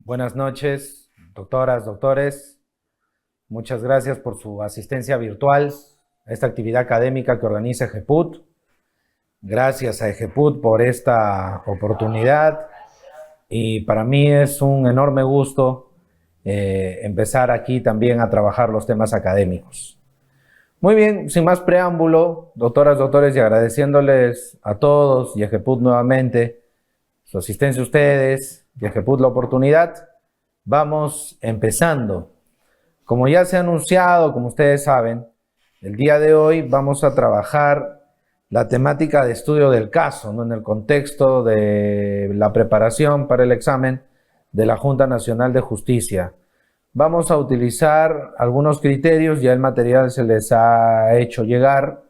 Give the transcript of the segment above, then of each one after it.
Buenas noches, doctoras, doctores. Muchas gracias por su asistencia virtual a esta actividad académica que organiza EGEPUT. Gracias a EGEPUT por esta oportunidad y para mí es un enorme gusto empezar aquí también a trabajar los temas académicos. Muy bien, sin más preámbulo, doctoras, doctores, y agradeciéndoles a todos y a EGEPUT nuevamente su asistencia a ustedes y a EGEPUT la oportunidad, vamos empezando. Como ya se ha anunciado, como ustedes saben, el día de hoy vamos a trabajar la temática de estudio del caso, ¿no? En el contexto de la preparación para el examen de la Junta Nacional de Justicia. Vamos a utilizar algunos criterios, ya el material se les ha hecho llegar,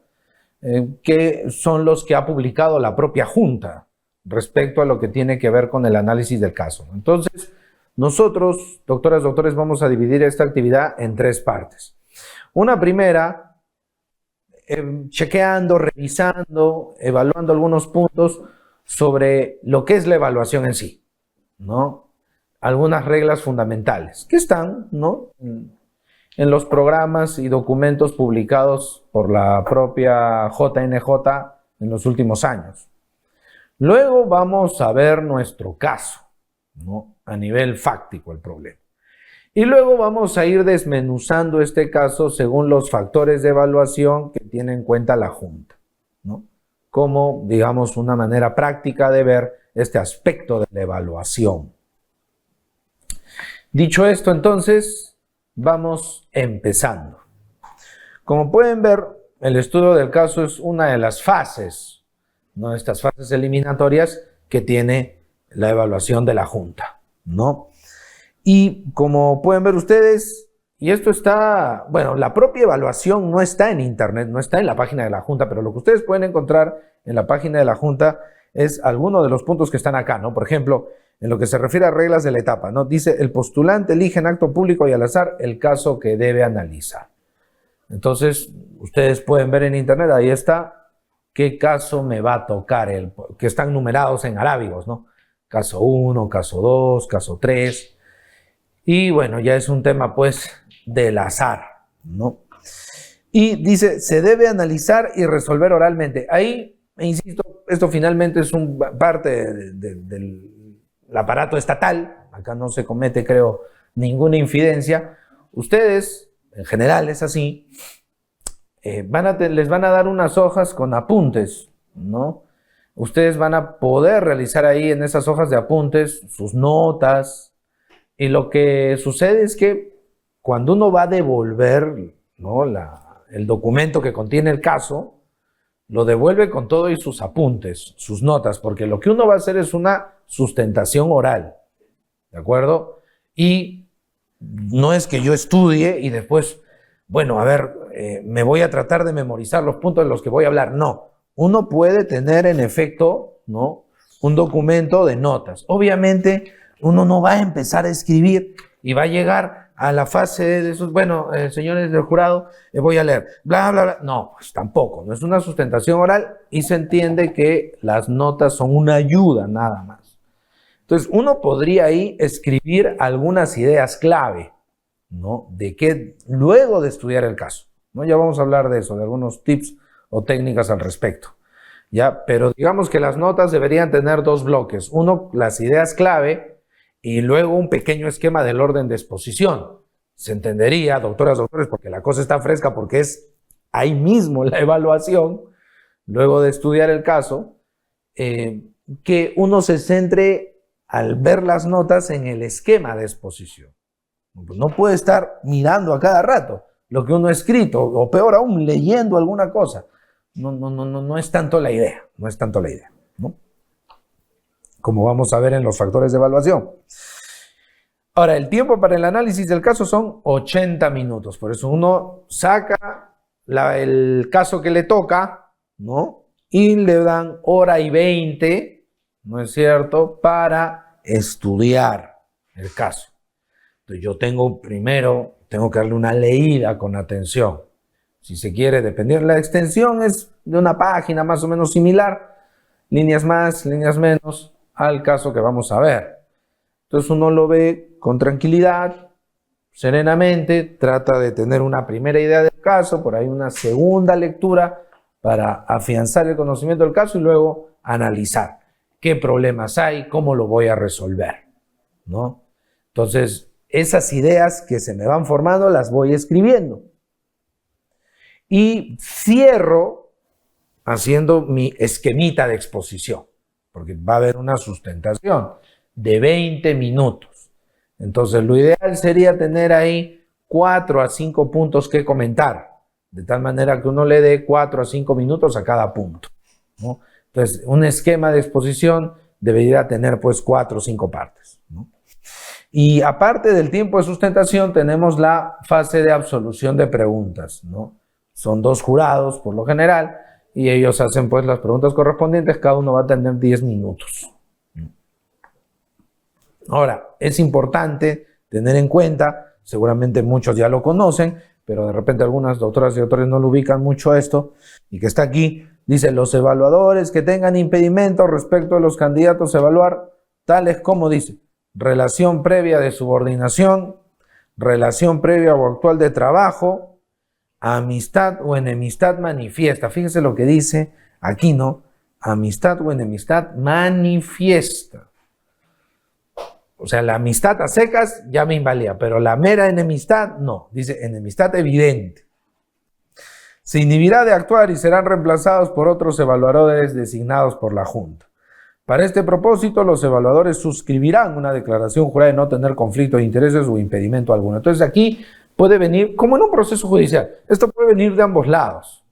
que son los que ha publicado la propia Junta respecto a lo que tiene que ver con el análisis del caso. Entonces, nosotros, doctoras, doctores, vamos a dividir esta actividad en tres partes. Una primera, chequeando, revisando, evaluando algunos puntos sobre lo que es la evaluación en sí, ¿no? Algunas reglas fundamentales que están, ¿no?, en los programas y documentos publicados por la propia JNJ en los últimos años. Luego vamos a ver nuestro caso, ¿no?, a nivel fáctico el problema. Y luego vamos a ir desmenuzando este caso según los factores de evaluación que tiene en cuenta la Junta, ¿no?, como, digamos, una manera práctica de ver este aspecto de la evaluación. Dicho esto, entonces, vamos empezando. Como pueden ver, el estudio del caso es una de las fases, ¿no?, estas fases eliminatorias que tiene la evaluación de la Junta, ¿no? Y como pueden ver ustedes, y esto está, bueno, la propia evaluación no está en internet, no está en la página de la Junta, pero lo que ustedes pueden encontrar en la página de la Junta es alguno de los puntos que están acá, ¿no? Por ejemplo, en lo que se refiere a reglas de la etapa, ¿no? Dice, el postulante elige en acto público y al azar el caso que debe analizar. Entonces, ustedes pueden ver en internet, ahí está, qué caso me va a tocar, que están numerados en arábigos, ¿no? Caso 1, caso 2, caso 3. Y bueno, ya es un tema, pues, del azar, ¿no? Y dice, se debe analizar y resolver oralmente. Ahí, insisto, esto finalmente es parte del aparato estatal. Acá no se comete, creo, ninguna infidencia. Ustedes, en general es así, les van a dar unas hojas con apuntes, ¿no? Ustedes van a poder realizar ahí en esas hojas de apuntes sus notas. Y lo que sucede es que cuando uno va a devolver, ¿no?, el documento que contiene el caso, lo devuelve con todo y sus apuntes, sus notas, porque lo que uno va a hacer es una sustentación oral, ¿de acuerdo? Y no es que yo estudie y después, bueno, a ver, me voy a tratar de memorizar los puntos de los que voy a hablar. No, uno puede tener en efecto, ¿no?, un documento de notas. Obviamente, uno no va a empezar a escribir y va a llegar a la fase de esos, bueno, señores del jurado, voy a leer, bla, bla, bla. No, pues tampoco, no es una sustentación oral y se entiende que las notas son una ayuda nada más. Entonces, uno podría ahí escribir algunas ideas clave, ¿no?, de qué luego de estudiar el caso, ¿no? Ya vamos a hablar de eso, de algunos tips o técnicas al respecto, ¿ya? Pero digamos que las notas deberían tener dos bloques. Uno, las ideas clave, y luego un pequeño esquema del orden de exposición. Se entendería, doctoras, doctores, porque la cosa está fresca, porque es ahí mismo la evaluación, luego de estudiar el caso, que uno se centre al ver las notas en el esquema de exposición. No puede estar mirando a cada rato lo que uno ha escrito, o peor aún, leyendo alguna cosa. No es tanto la idea, no es tanto la idea, ¿no?, como vamos a ver en los factores de evaluación. Ahora, el tiempo para el análisis del caso son 80 minutos. Por eso uno saca el caso que le toca, ¿no?, y le dan 1:20, ¿no es cierto?, para estudiar el caso. Entonces yo primero tengo que darle una leída con atención. Si se quiere, dependiendo, la extensión es de una página más o menos similar, líneas más, líneas menos, al caso que vamos a ver. Entonces uno lo ve con tranquilidad, serenamente, trata de tener una primera idea del caso, por ahí una segunda lectura para afianzar el conocimiento del caso y luego analizar qué problemas hay, cómo lo voy a resolver, ¿no? Entonces, esas ideas que se me van formando las voy escribiendo. Y cierro haciendo mi esquemita de exposición, porque va a haber una sustentación de 20 minutos. Entonces, lo ideal sería tener ahí 4 a 5 puntos que comentar, de tal manera que uno le dé 4 a 5 minutos a cada punto, ¿no? Entonces, un esquema de exposición debería tener pues 4 o 5 partes, ¿no? Y aparte del tiempo de sustentación, tenemos la fase de absolución de preguntas, ¿no? Son 2 jurados por lo general y ellos hacen pues las preguntas correspondientes, cada uno va a tener 10 minutos. Ahora, es importante tener en cuenta, seguramente muchos ya lo conocen, pero de repente algunas doctoras y doctores no lo ubican mucho esto, y que está aquí, dice, los evaluadores que tengan impedimentos respecto a los candidatos a evaluar, tales como dice, relación previa de subordinación, relación previa o actual de trabajo, amistad o enemistad manifiesta. Fíjese lo que dice aquí, ¿no? Amistad o enemistad manifiesta. O sea, la amistad a secas ya me invalida, pero la mera enemistad no. Dice enemistad evidente. Se inhibirá de actuar y serán reemplazados por otros evaluadores designados por la Junta. Para este propósito, los evaluadores suscribirán una declaración jurada de no tener conflicto de intereses o impedimento alguno. Entonces aquí puede venir, como en un proceso judicial, esto puede venir de ambos lados.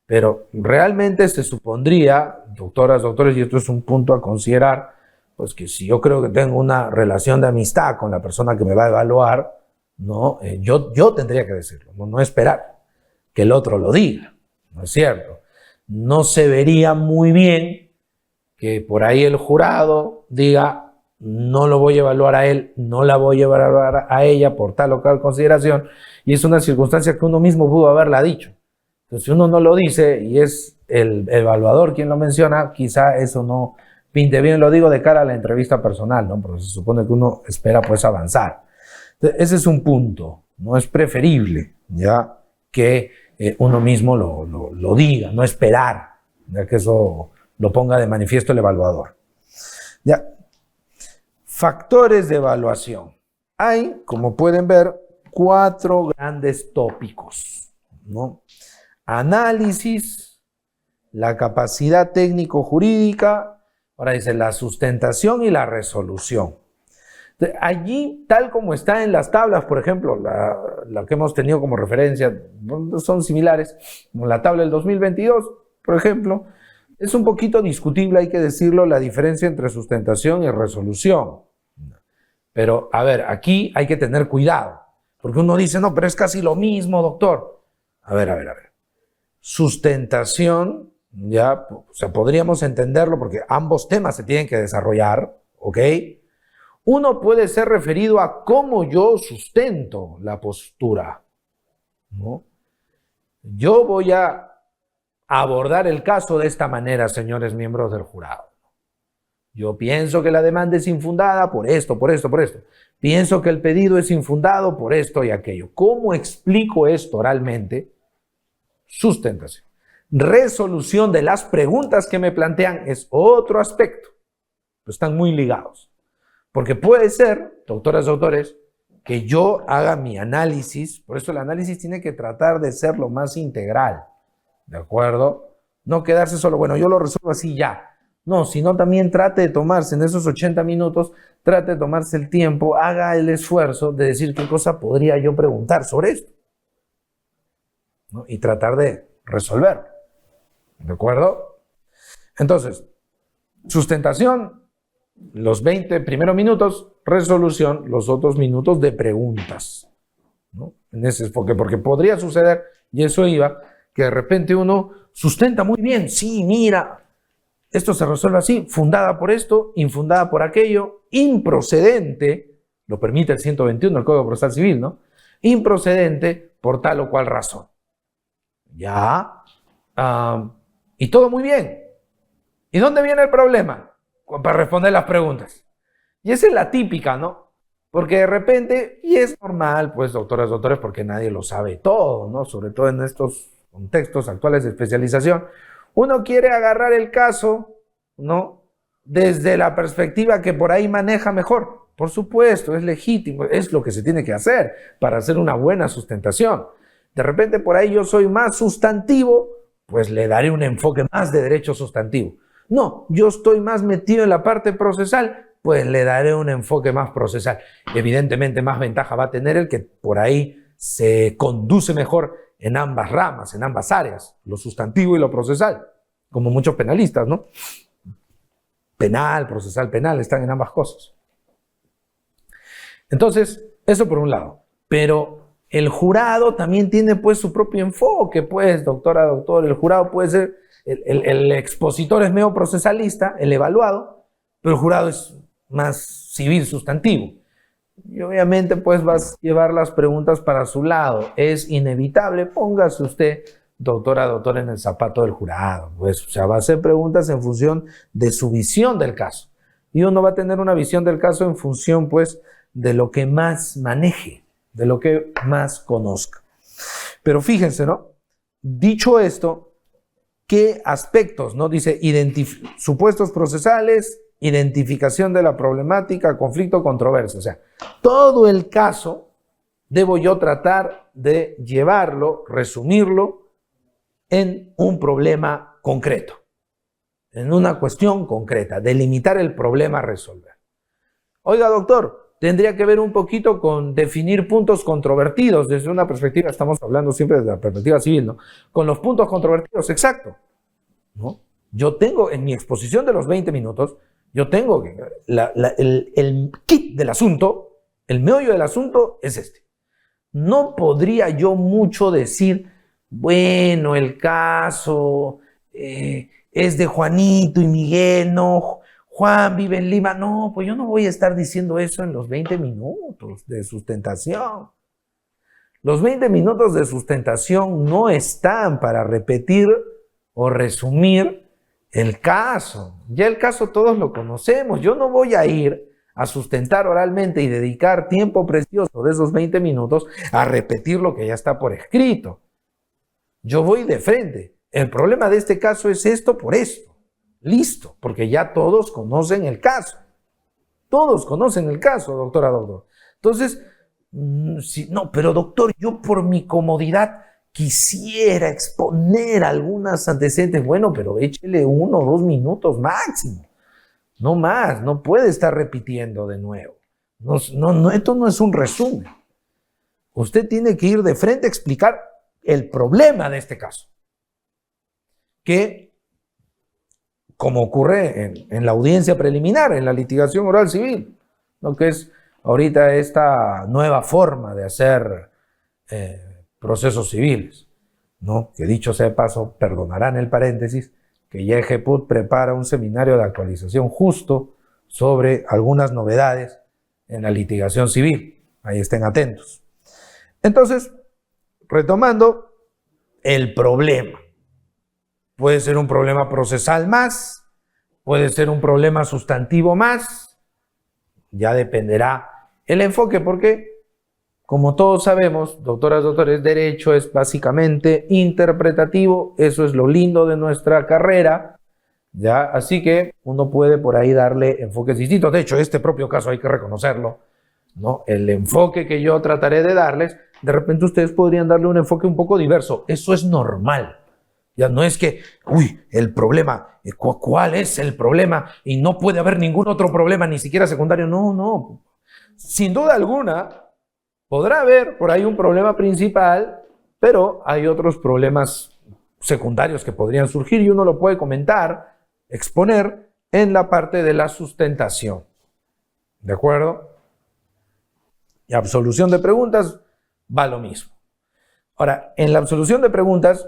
Pero realmente se supondría, doctoras, doctores, y esto es un punto a considerar, pues que si yo creo que tengo una relación de amistad con la persona que me va a evaluar, ¿no? Yo tendría que decirlo, no esperar que el otro lo diga, ¿no es cierto? No se vería muy bien que por ahí el jurado diga, no lo voy a evaluar a él, no la voy a evaluar a ella por tal o tal consideración, y es una circunstancia que uno mismo pudo haberla dicho. Entonces, si uno no lo dice y es el evaluador quien lo menciona, quizá eso no pinte bien. Lo digo de cara a la entrevista personal, ¿no? Porque se supone que uno espera pues avanzar. Entonces, ese es un punto, no es preferible ya que uno mismo lo diga, no esperar ya que eso lo ponga de manifiesto el evaluador. Ya. Factores de evaluación. Hay, como pueden ver, 4 grandes tópicos, ¿no? Análisis, la capacidad técnico-jurídica, ahora dice la sustentación y la resolución. Allí, tal como está en las tablas, por ejemplo, la que hemos tenido como referencia, son similares, como la tabla del 2022, por ejemplo, es un poquito discutible, hay que decirlo, la diferencia entre sustentación y resolución. Pero, a ver, aquí hay que tener cuidado, porque uno dice, no, pero es casi lo mismo, doctor. A ver. Sustentación, ya, o sea, podríamos entenderlo porque ambos temas se tienen que desarrollar, ¿ok? Uno puede ser referido a cómo yo sustento la postura, ¿no? Yo voy a abordar el caso de esta manera, señores miembros del jurado. Yo pienso que la demanda es infundada por esto, por esto, por esto. Pienso que el pedido es infundado por esto y aquello. ¿Cómo explico esto oralmente? Sustentación. Resolución de las preguntas que me plantean es otro aspecto. Están muy ligados. Porque puede ser, doctoras y doctores, que yo haga mi análisis, por eso el análisis tiene que tratar de ser lo más integral, ¿de acuerdo? No quedarse solo, bueno, yo lo resuelvo así ya. No, sino también trate de tomarse en esos 80 minutos, trate de tomarse el tiempo, haga el esfuerzo de decir qué cosa podría yo preguntar sobre esto, ¿no? Y tratar de resolver, ¿de acuerdo? Entonces, sustentación, los 20 primeros minutos, resolución, los otros minutos de preguntas, ¿no? Porque podría suceder, y eso iba, que de repente uno sustenta muy bien, sí, mira, esto se resuelve así, fundada por esto, infundada por aquello, improcedente, lo permite el 121, el Código Procesal Civil, ¿no? Improcedente por tal o cual razón. Ya, y todo muy bien. ¿Y dónde viene el problema? Para responder las preguntas. Y esa es la típica, ¿no? Porque de repente, y es normal, pues, doctoras, doctores, porque nadie lo sabe todo, ¿no? Sobre todo en estos contextos actuales de especialización, uno quiere agarrar el caso, ¿no? Desde la perspectiva que por ahí maneja mejor. Por supuesto, es legítimo, es lo que se tiene que hacer para hacer una buena sustentación. De repente por ahí yo soy más sustantivo, pues le daré un enfoque más de derecho sustantivo. No, yo estoy más metido en la parte procesal, pues le daré un enfoque más procesal. Evidentemente más ventaja va a tener el que por ahí se conduce mejor en ambas ramas, en ambas áreas, lo sustantivo y lo procesal, como muchos penalistas, ¿no? Penal, procesal, penal, están en ambas cosas. Entonces, eso por un lado. Pero el jurado también tiene pues su propio enfoque, pues, doctora, doctor. El jurado puede ser, el expositor es medio procesalista, el evaluado, pero el jurado es más civil sustantivo. Y obviamente pues vas a llevar las preguntas para su lado. Es inevitable, póngase usted, doctora, doctor, en el zapato del jurado. Pues, o sea, va a hacer preguntas en función de su visión del caso. Y uno va a tener una visión del caso en función pues de lo que más maneje, de lo que más conozca. Pero fíjense, ¿no? Dicho esto, ¿qué aspectos, no? Dice, supuestos procesales, identificación de la problemática, conflicto, controversia. O sea, todo el caso debo yo tratar de llevarlo, resumirlo en un problema concreto, en una cuestión concreta, delimitar el problema a resolver. Oiga, doctor, tendría que ver un poquito con definir puntos controvertidos desde una perspectiva, estamos hablando siempre desde la perspectiva civil, ¿no? Con los puntos controvertidos, exacto, ¿no? Yo tengo en mi exposición de los 20 minutos, yo tengo el kit del asunto, el meollo del asunto es este. No podría yo mucho decir, bueno, el caso es de Juanito y Miguel, no, Juan vive en Lima. No, pues yo no voy a estar diciendo eso en los 20 minutos de sustentación. Los 20 minutos de sustentación no están para repetir o resumir el caso. Ya el caso todos lo conocemos. Yo no voy a ir a sustentar oralmente y dedicar tiempo precioso de esos 20 minutos a repetir lo que ya está por escrito. Yo voy de frente. El problema de este caso es esto por esto. Listo, porque ya todos conocen el caso. Todos conocen el caso, doctora, doctor. Entonces, no, pero doctor, yo por mi comodidad quisiera exponer algunas antecedentes. Bueno, pero échele 1 o 2 minutos máximo. No más, no puede estar repitiendo de nuevo. No, esto no es un resumen. Usted tiene que ir de frente a explicar el problema de este caso. Que, como ocurre en la audiencia preliminar, en la litigación oral civil, ¿no? Que es ahorita esta nueva forma de hacer procesos civiles, ¿no? Que dicho sea de paso, perdonarán el paréntesis, que ya EGEPUT prepara un seminario de actualización justo sobre algunas novedades en la litigación civil. Ahí estén atentos. Entonces, retomando, el problema. Puede ser un problema procesal más, puede ser un problema sustantivo más, ya dependerá el enfoque, porque como todos sabemos, doctoras, doctores, derecho es básicamente interpretativo, eso es lo lindo de nuestra carrera, ¿ya? Así que uno puede por ahí darle enfoques distintos. De hecho, este propio caso hay que reconocerlo, ¿no? El enfoque que yo trataré de darles, de repente ustedes podrían darle un enfoque un poco diverso. Eso es normal. Ya no es que, el problema, ¿cuál es el problema? Y no puede haber ningún otro problema, ni siquiera secundario. No. Sin duda alguna, podrá haber por ahí un problema principal, pero hay otros problemas secundarios que podrían surgir y uno lo puede comentar, exponer en la parte de la sustentación. ¿De acuerdo? Y absolución de preguntas va lo mismo. Ahora, en la absolución de preguntas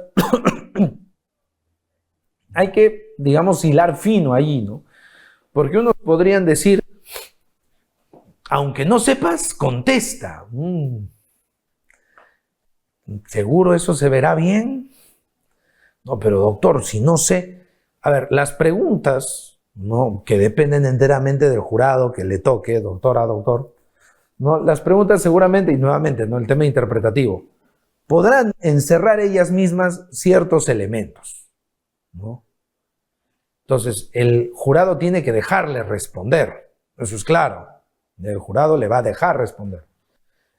hay que, digamos, hilar fino allí, ¿no? Porque unos podrían decir, aunque no sepas, contesta. ¿Seguro eso se verá bien? No, pero doctor, si no sé... A ver, las preguntas ¿no? Que dependen enteramente del jurado que le toque, doctora, doctor, ¿no? Las preguntas seguramente, y nuevamente, ¿no? El tema interpretativo, podrán encerrar ellas mismas ciertos elementos, ¿no? Entonces, el jurado tiene que dejarle responder, eso es claro, el jurado le va a dejar responder.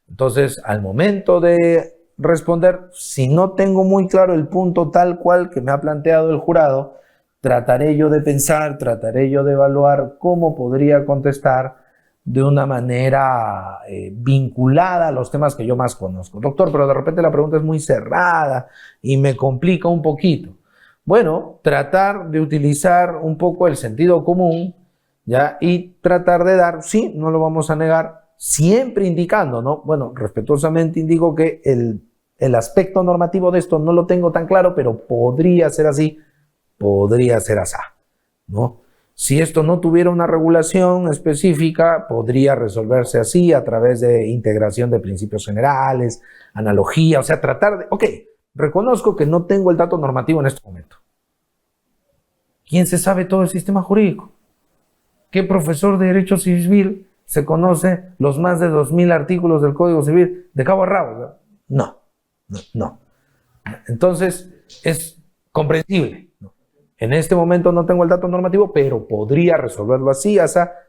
Entonces, al momento de responder, si no tengo muy claro el punto tal cual que me ha planteado el jurado, trataré yo de pensar, trataré yo de evaluar cómo podría contestar de una manera vinculada a los temas que yo más conozco. Doctor, pero de repente la pregunta es muy cerrada y me complica un poquito. Bueno, tratar de utilizar un poco el sentido común, ¿ya? Y tratar de dar, sí, no lo vamos a negar, siempre indicando, ¿no? Bueno, respetuosamente indico que el aspecto normativo de esto no lo tengo tan claro, pero podría ser así, podría ser así, ¿no? Si esto no tuviera una regulación específica, podría resolverse así a través de integración de principios generales, analogía, o sea, tratar de, ok, reconozco que no tengo el dato normativo en este momento. ¿Quién se sabe todo el sistema jurídico? ¿Qué profesor de Derecho Civil se conoce los más de 2000 artículos del Código Civil de cabo a rabo? No, no, no. Entonces, es comprensible, ¿no? En este momento no tengo el dato normativo, pero podría resolverlo así,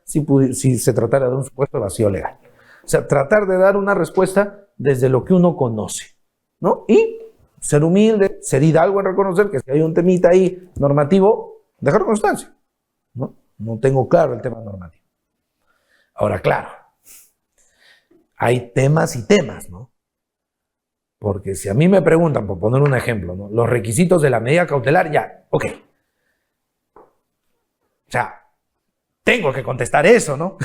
si se tratara de un supuesto vacío legal. O sea, tratar de dar una respuesta desde lo que uno conoce, ¿no? Y ser humilde, ser hidalgo en reconocer que si hay un temita ahí normativo, dejar constancia, ¿no? No tengo claro el tema normativo. Ahora, claro, hay temas y temas, ¿no? Porque si a mí me preguntan, por poner un ejemplo, ¿no? Los requisitos de la medida cautelar, ya, ok. O sea, tengo que contestar eso, ¿no?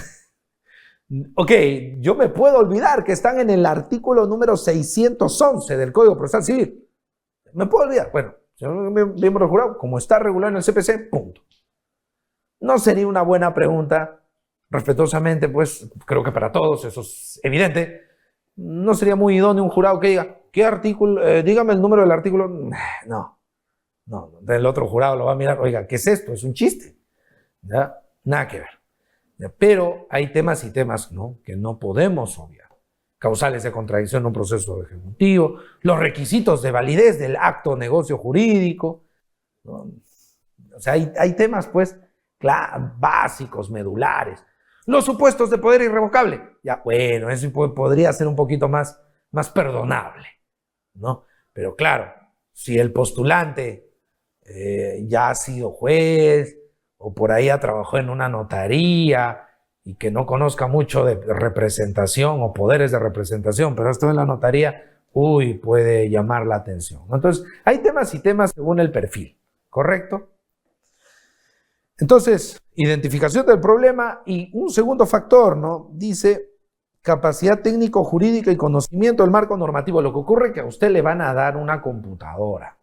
Ok, yo me puedo olvidar que están en el artículo número 611 del Código Procesal Civil. Me puedo olvidar. Bueno, señor miembro del jurado, como está regulado en el CPC, punto. No sería una buena pregunta, respetuosamente, pues creo que para todos eso es evidente. No sería muy idóneo un jurado que diga, ¿qué artículo? Dígame el número del artículo. No. El otro jurado lo va a mirar, oiga, ¿qué es esto? Es un chiste. ¿Ya? Nada que ver. ¿Ya? Pero hay temas y temas, ¿no?, que no podemos obviar. Causales de contradicción en un proceso ejecutivo, los requisitos de validez del acto o negocio jurídico, ¿no? O sea, hay temas, pues, básicos, medulares. Los supuestos de poder irrevocable. Ya, bueno, eso podría ser un poquito más perdonable, ¿no? Pero claro, si el postulante ya ha sido juez o por ahí ha trabajado en una notaría y que no conozca mucho de representación o poderes de representación, pero esto en la notaría, puede llamar la atención. Entonces, hay temas y temas según el perfil, ¿correcto? Entonces, identificación del problema y un segundo factor, ¿no? Dice capacidad técnico-jurídica y conocimiento del marco normativo. Lo que ocurre es que a usted le van a dar una computadora,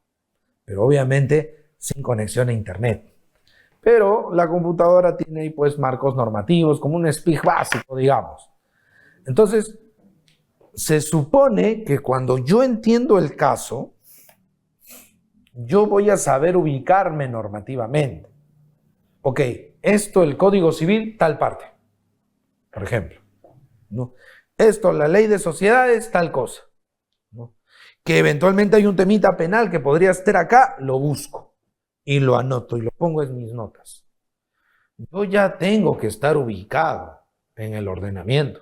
pero obviamente sin conexión a internet. Pero la computadora tiene ahí pues marcos normativos, como un SPIG básico, digamos. Entonces, se supone que cuando yo entiendo el caso, yo voy a saber ubicarme normativamente. Ok, esto, el Código Civil, tal parte, por ejemplo, ¿no? Esto, la ley de sociedades, tal cosa, ¿no? Que eventualmente hay un temita penal que podría estar acá, lo busco y lo anoto y lo pongo en mis notas. Yo ya tengo que estar ubicado en el ordenamiento.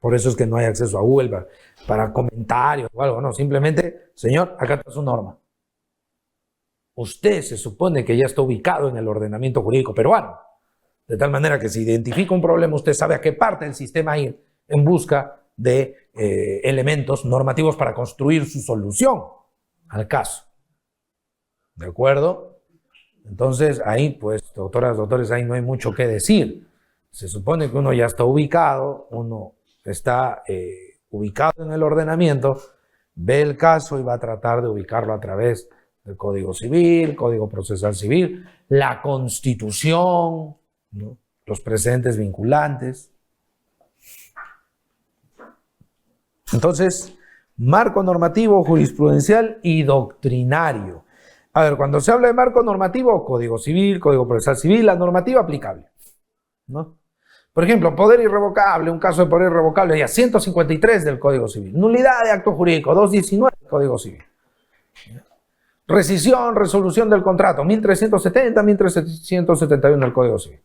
Por eso es que no hay acceso a Google para comentarios o algo, no, simplemente, señor, acá está su norma. Usted se supone que ya está ubicado en el ordenamiento jurídico peruano, de tal manera que si identifica un problema, usted sabe a qué parte del sistema ir en busca de elementos normativos para construir su solución al caso. ¿De acuerdo? Entonces, ahí, pues, doctoras, doctores, ahí no hay mucho que decir. Se supone que uno ya está ubicado, uno está ubicado en el ordenamiento, ve el caso y va a tratar de ubicarlo a través del Código Civil, Código Procesal Civil, la Constitución, ¿no?, los precedentes vinculantes. Entonces, marco normativo, jurisprudencial y doctrinario. A ver, cuando se habla de marco normativo, Código Civil, Código Procesal Civil, la normativa aplicable, ¿no? Por ejemplo, poder irrevocable, un caso de poder irrevocable, ya 153 del Código Civil. Nulidad de acto jurídico, 219 del Código Civil. Rescisión, resolución del contrato, 1370, 1371 del Código Civil.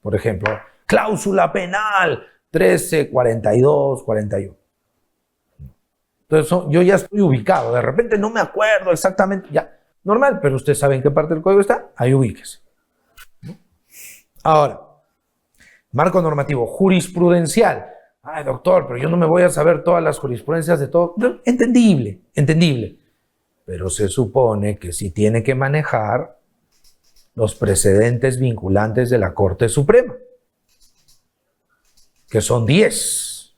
Por ejemplo, cláusula penal, 13, 42, 41. Entonces, yo ya estoy ubicado. De repente no me acuerdo exactamente, ya, normal, pero usted sabe en qué parte del código está, ahí ubíquese. Ahora, marco normativo, jurisprudencial. Ay, doctor, pero yo no me voy a saber todas las jurisprudencias de todo. Entendible, entendible. Pero se supone que sí tiene que manejar los precedentes vinculantes de la Corte Suprema, que son 10,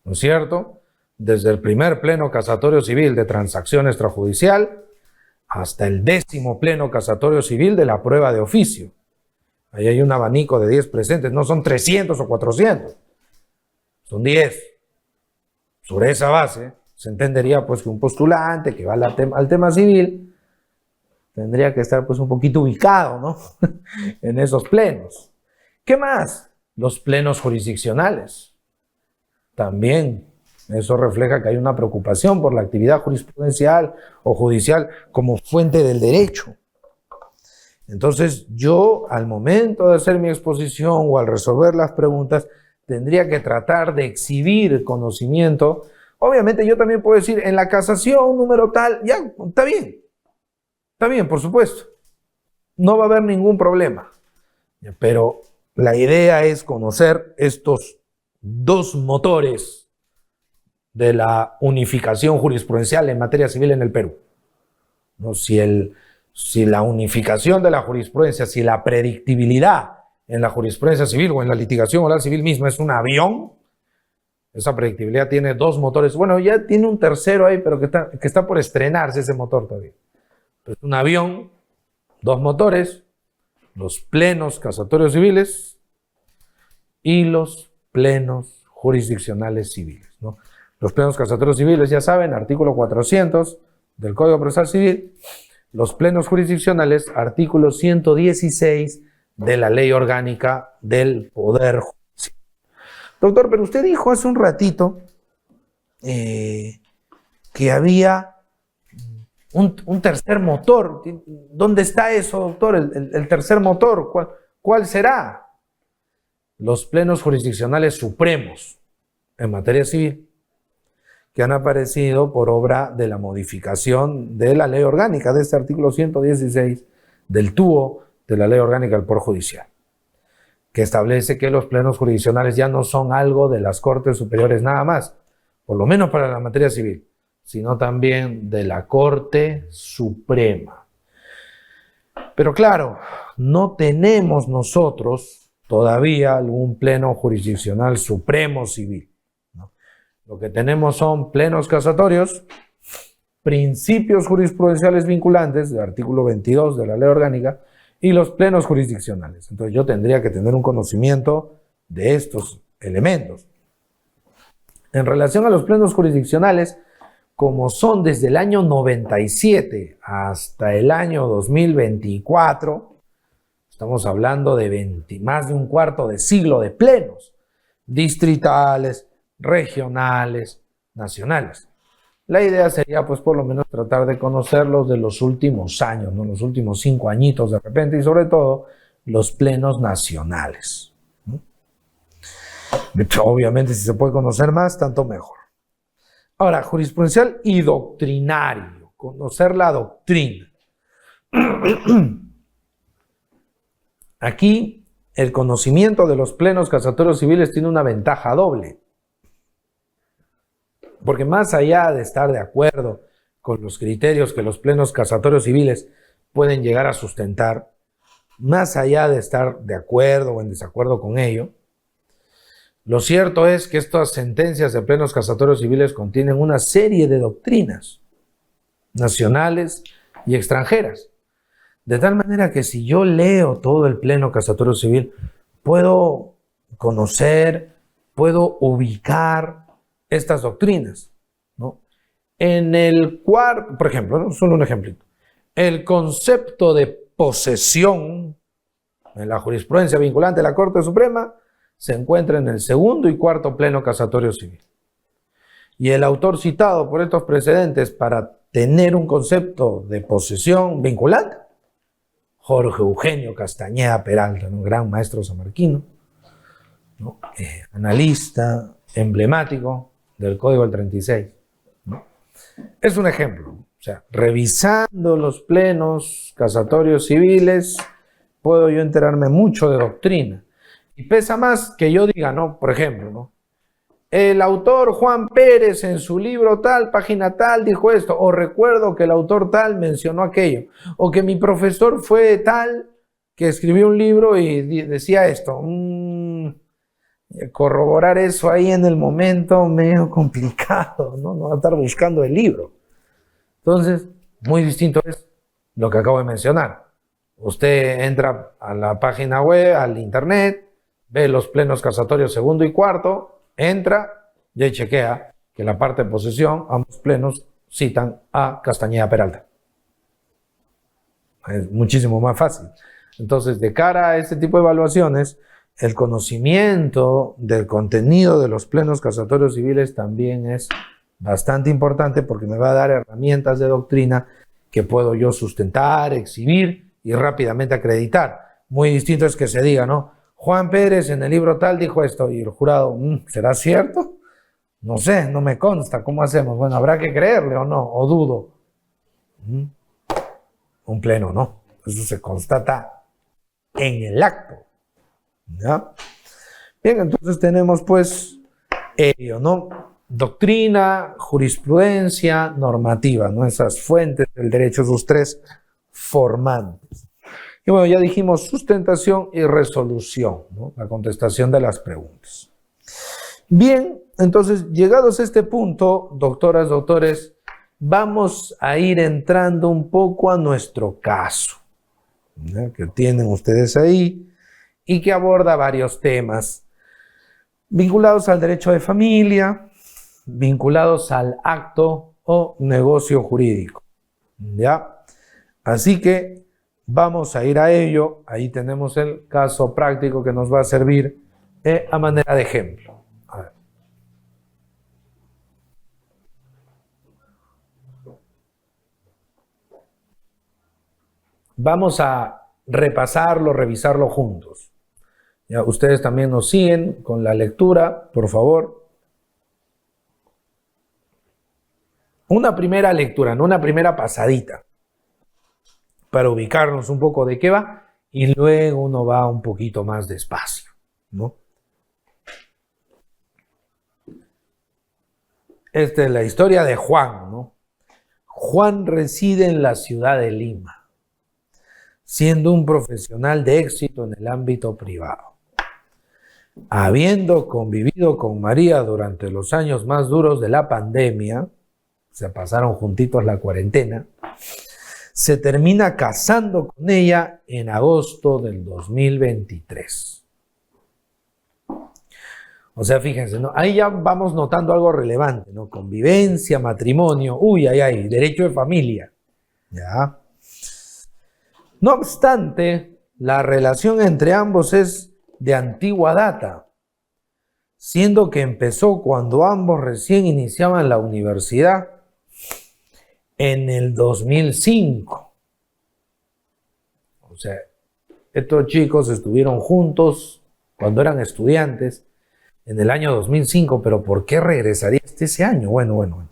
¿no es cierto? Desde el primer pleno casatorio civil de transacción extrajudicial hasta el 10º pleno casatorio civil de la prueba de oficio. Ahí hay un abanico de 10 presentes, no son 300 o 400, son 10. Sobre esa base se entendería pues que un postulante que va al tema civil tendría que estar pues un poquito ubicado, ¿no? En esos plenos. ¿Qué más? Los plenos jurisdiccionales. También eso refleja que hay una preocupación por la actividad jurisprudencial o judicial como fuente del derecho. Entonces yo al momento de hacer mi exposición o al resolver las preguntas tendría que tratar de exhibir conocimiento. Obviamente yo también puedo decir en la casación número tal, ya, está bien, por supuesto, no va a haber ningún problema, pero la idea es conocer estos dos motores de la unificación jurisprudencial en materia civil en el Perú, ¿no? Si la unificación de la jurisprudencia, si la predictibilidad en la jurisprudencia civil o en la litigación oral civil misma es un avión, esa predictibilidad tiene dos motores. Bueno, ya tiene un tercero ahí, pero que está por estrenarse ese motor todavía. Es un avión, dos motores, los plenos casatorios civiles y los plenos jurisdiccionales civiles, ¿no? Los plenos casatorios civiles, ya saben, artículo 400 del Código Procesal Civil. Los plenos jurisdiccionales, artículo 116 de la Ley Orgánica del Poder Judicial. Doctor, pero usted dijo hace un ratito que había un tercer motor. ¿Dónde está eso, doctor? El tercer motor, ¿cuál será? Los plenos jurisdiccionales supremos en materia civil, que han aparecido por obra de la modificación de la ley orgánica, de este artículo 116 del TUO de la Ley Orgánica del Poder Judicial, que establece que los plenos jurisdiccionales ya no son algo de las Cortes Superiores nada más, por lo menos para la materia civil, sino también de la Corte Suprema. Pero claro, no tenemos nosotros todavía algún pleno jurisdiccional supremo civil. Lo que tenemos son plenos casatorios, principios jurisprudenciales vinculantes, del artículo 22 de la Ley Orgánica, y los plenos jurisdiccionales. Entonces yo tendría que tener un conocimiento de estos elementos. En relación a los plenos jurisdiccionales, como son desde el año 97 hasta el año 2024, estamos hablando de más de un cuarto de siglo de plenos, distritales, regionales, nacionales. La idea sería, pues, por lo menos tratar de conocerlos de los últimos años, ¿no? Los últimos 5 añitos de repente, y sobre todo los plenos nacionales, ¿no? De hecho, obviamente, si se puede conocer más, tanto mejor. Ahora, jurisprudencial y doctrinario, conocer la doctrina. Aquí, el conocimiento de los plenos casatorios civiles tiene una ventaja doble. Porque más allá de estar de acuerdo con los criterios que los plenos casatorios civiles pueden llegar a sustentar, más allá de estar de acuerdo o en desacuerdo con ello, lo cierto es que estas sentencias de plenos casatorios civiles contienen una serie de doctrinas nacionales y extranjeras. De tal manera que si yo leo todo el pleno casatorio civil, puedo conocer, puedo ubicar estas doctrinas, ¿no? Por ejemplo, ¿no? Solo un ejemplito. el concepto de posesión en la jurisprudencia vinculante de la Corte Suprema se encuentra en el segundo y cuarto pleno casatorio civil. Y el autor citado por estos precedentes para tener un concepto de posesión vinculante, Jorge Eugenio Castañeda Peralta, un gran maestro samarquino, ¿no? Analista emblemático del Código del 36. ¿No? Es un ejemplo. O sea, revisando los plenos casatorios civiles, puedo yo enterarme mucho de doctrina. Y pesa más que yo diga, ¿no? Por ejemplo, ¿no? El autor Juan Pérez en su libro tal, página tal, dijo esto, o recuerdo que el autor tal mencionó aquello, o que mi profesor fue tal que escribió un libro y decía esto. Corroborar eso ahí en el momento medio complicado, ¿no? No va a estar buscando el libro. Entonces, muy distinto es lo que acabo de mencionar. Usted entra a la página web, al internet, ve los plenos casatorios segundo y cuarto, entra y ahí chequea que en la parte de posesión ambos plenos citan a Castañeda Peralta. Es muchísimo más fácil. Entonces, de cara a este tipo de evaluaciones, el conocimiento del contenido de los plenos casatorios civiles también es bastante importante porque me va a dar herramientas de doctrina que puedo yo sustentar, exhibir y rápidamente acreditar. Muy distinto es que se diga, ¿no? Juan Pérez en el libro tal dijo esto y el jurado, ¿será cierto? No sé, no me consta, ¿cómo hacemos? Bueno, habrá que creerle o no, o dudo. Un pleno, no. Eso se constata en el acto. ¿Ya? Bien, entonces tenemos pues ello, ¿no? Doctrina, jurisprudencia, normativa, ¿no? Esas fuentes del derecho, sus tres formantes. Y bueno, ya dijimos sustentación y resolución, ¿no? La contestación de las preguntas. Bien, entonces llegados a este punto, doctoras, doctores, vamos a ir entrando un poco a nuestro caso, ¿no? Que tienen ustedes ahí y que aborda varios temas vinculados al derecho de familia, vinculados al acto o negocio jurídico. ¿Ya? Así que vamos a ir a ello. Ahí tenemos el caso práctico que nos va a servir a manera de ejemplo. A ver. Vamos a repasarlo, revisarlo juntos. Ya, ustedes también nos siguen con la lectura, por favor. Una primera lectura, no una primera pasadita, para ubicarnos un poco de qué va, y luego uno va un poquito más despacio, ¿no? Esta es la historia de Juan, ¿no? Juan reside en la ciudad de Lima, siendo un profesional de éxito en el ámbito privado. Habiendo convivido con María durante los años más duros de la pandemia, se pasaron juntitos la cuarentena, se termina casando con ella en agosto del 2023. O sea, fíjense, ¿no? Ahí ya vamos notando algo relevante, ¿no? Convivencia, matrimonio, derecho de familia. ¿Ya? No obstante, la relación entre ambos es de antigua data, siendo que empezó cuando ambos recién iniciaban la universidad en el 2005. O sea, estos chicos estuvieron juntos cuando eran estudiantes en el año 2005, pero ¿por qué regresaría ese año? Bueno.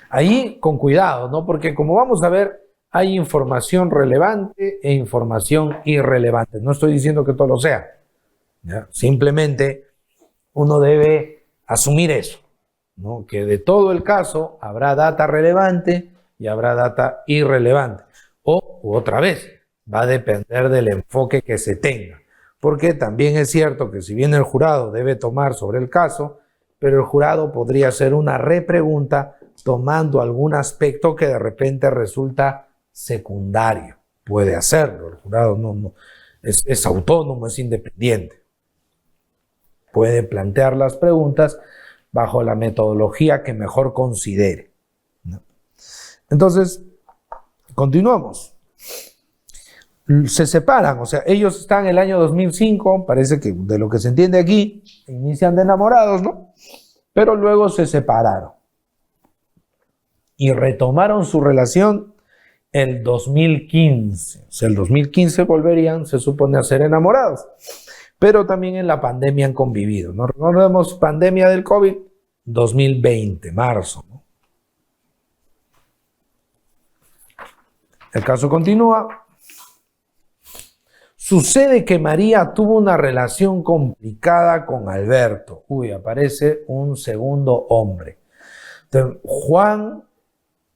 Ahí con cuidado, ¿no? Porque como vamos a ver, hay información relevante e información irrelevante. No estoy diciendo que todo lo sea, ¿ya? Simplemente uno debe asumir eso, ¿no? Que de todo el caso habrá data relevante y habrá data irrelevante. O, otra vez, va a depender del enfoque que se tenga. Porque también es cierto que si bien el jurado debe tomar sobre el caso, pero el jurado podría hacer una repregunta tomando algún aspecto que de repente resulta secundario. Puede hacerlo, el jurado no es autónomo, es independiente. Puede plantear las preguntas bajo la metodología que mejor considere, ¿no? Entonces, Continuamos. Se separan, o sea, ellos están en el año 2005, parece que de lo que se entiende aquí, inician de enamorados, ¿no? Pero luego se separaron y retomaron su relación el 2015. O sea, el 2015 volverían, se supone, a ser enamorados. Pero también en la pandemia han convivido. Nos recordemos, pandemia del COVID, 2020, marzo, ¿no? El caso continúa. Sucede que María tuvo una relación complicada con Alberto. Uy, aparece un segundo hombre. Entonces, Juan,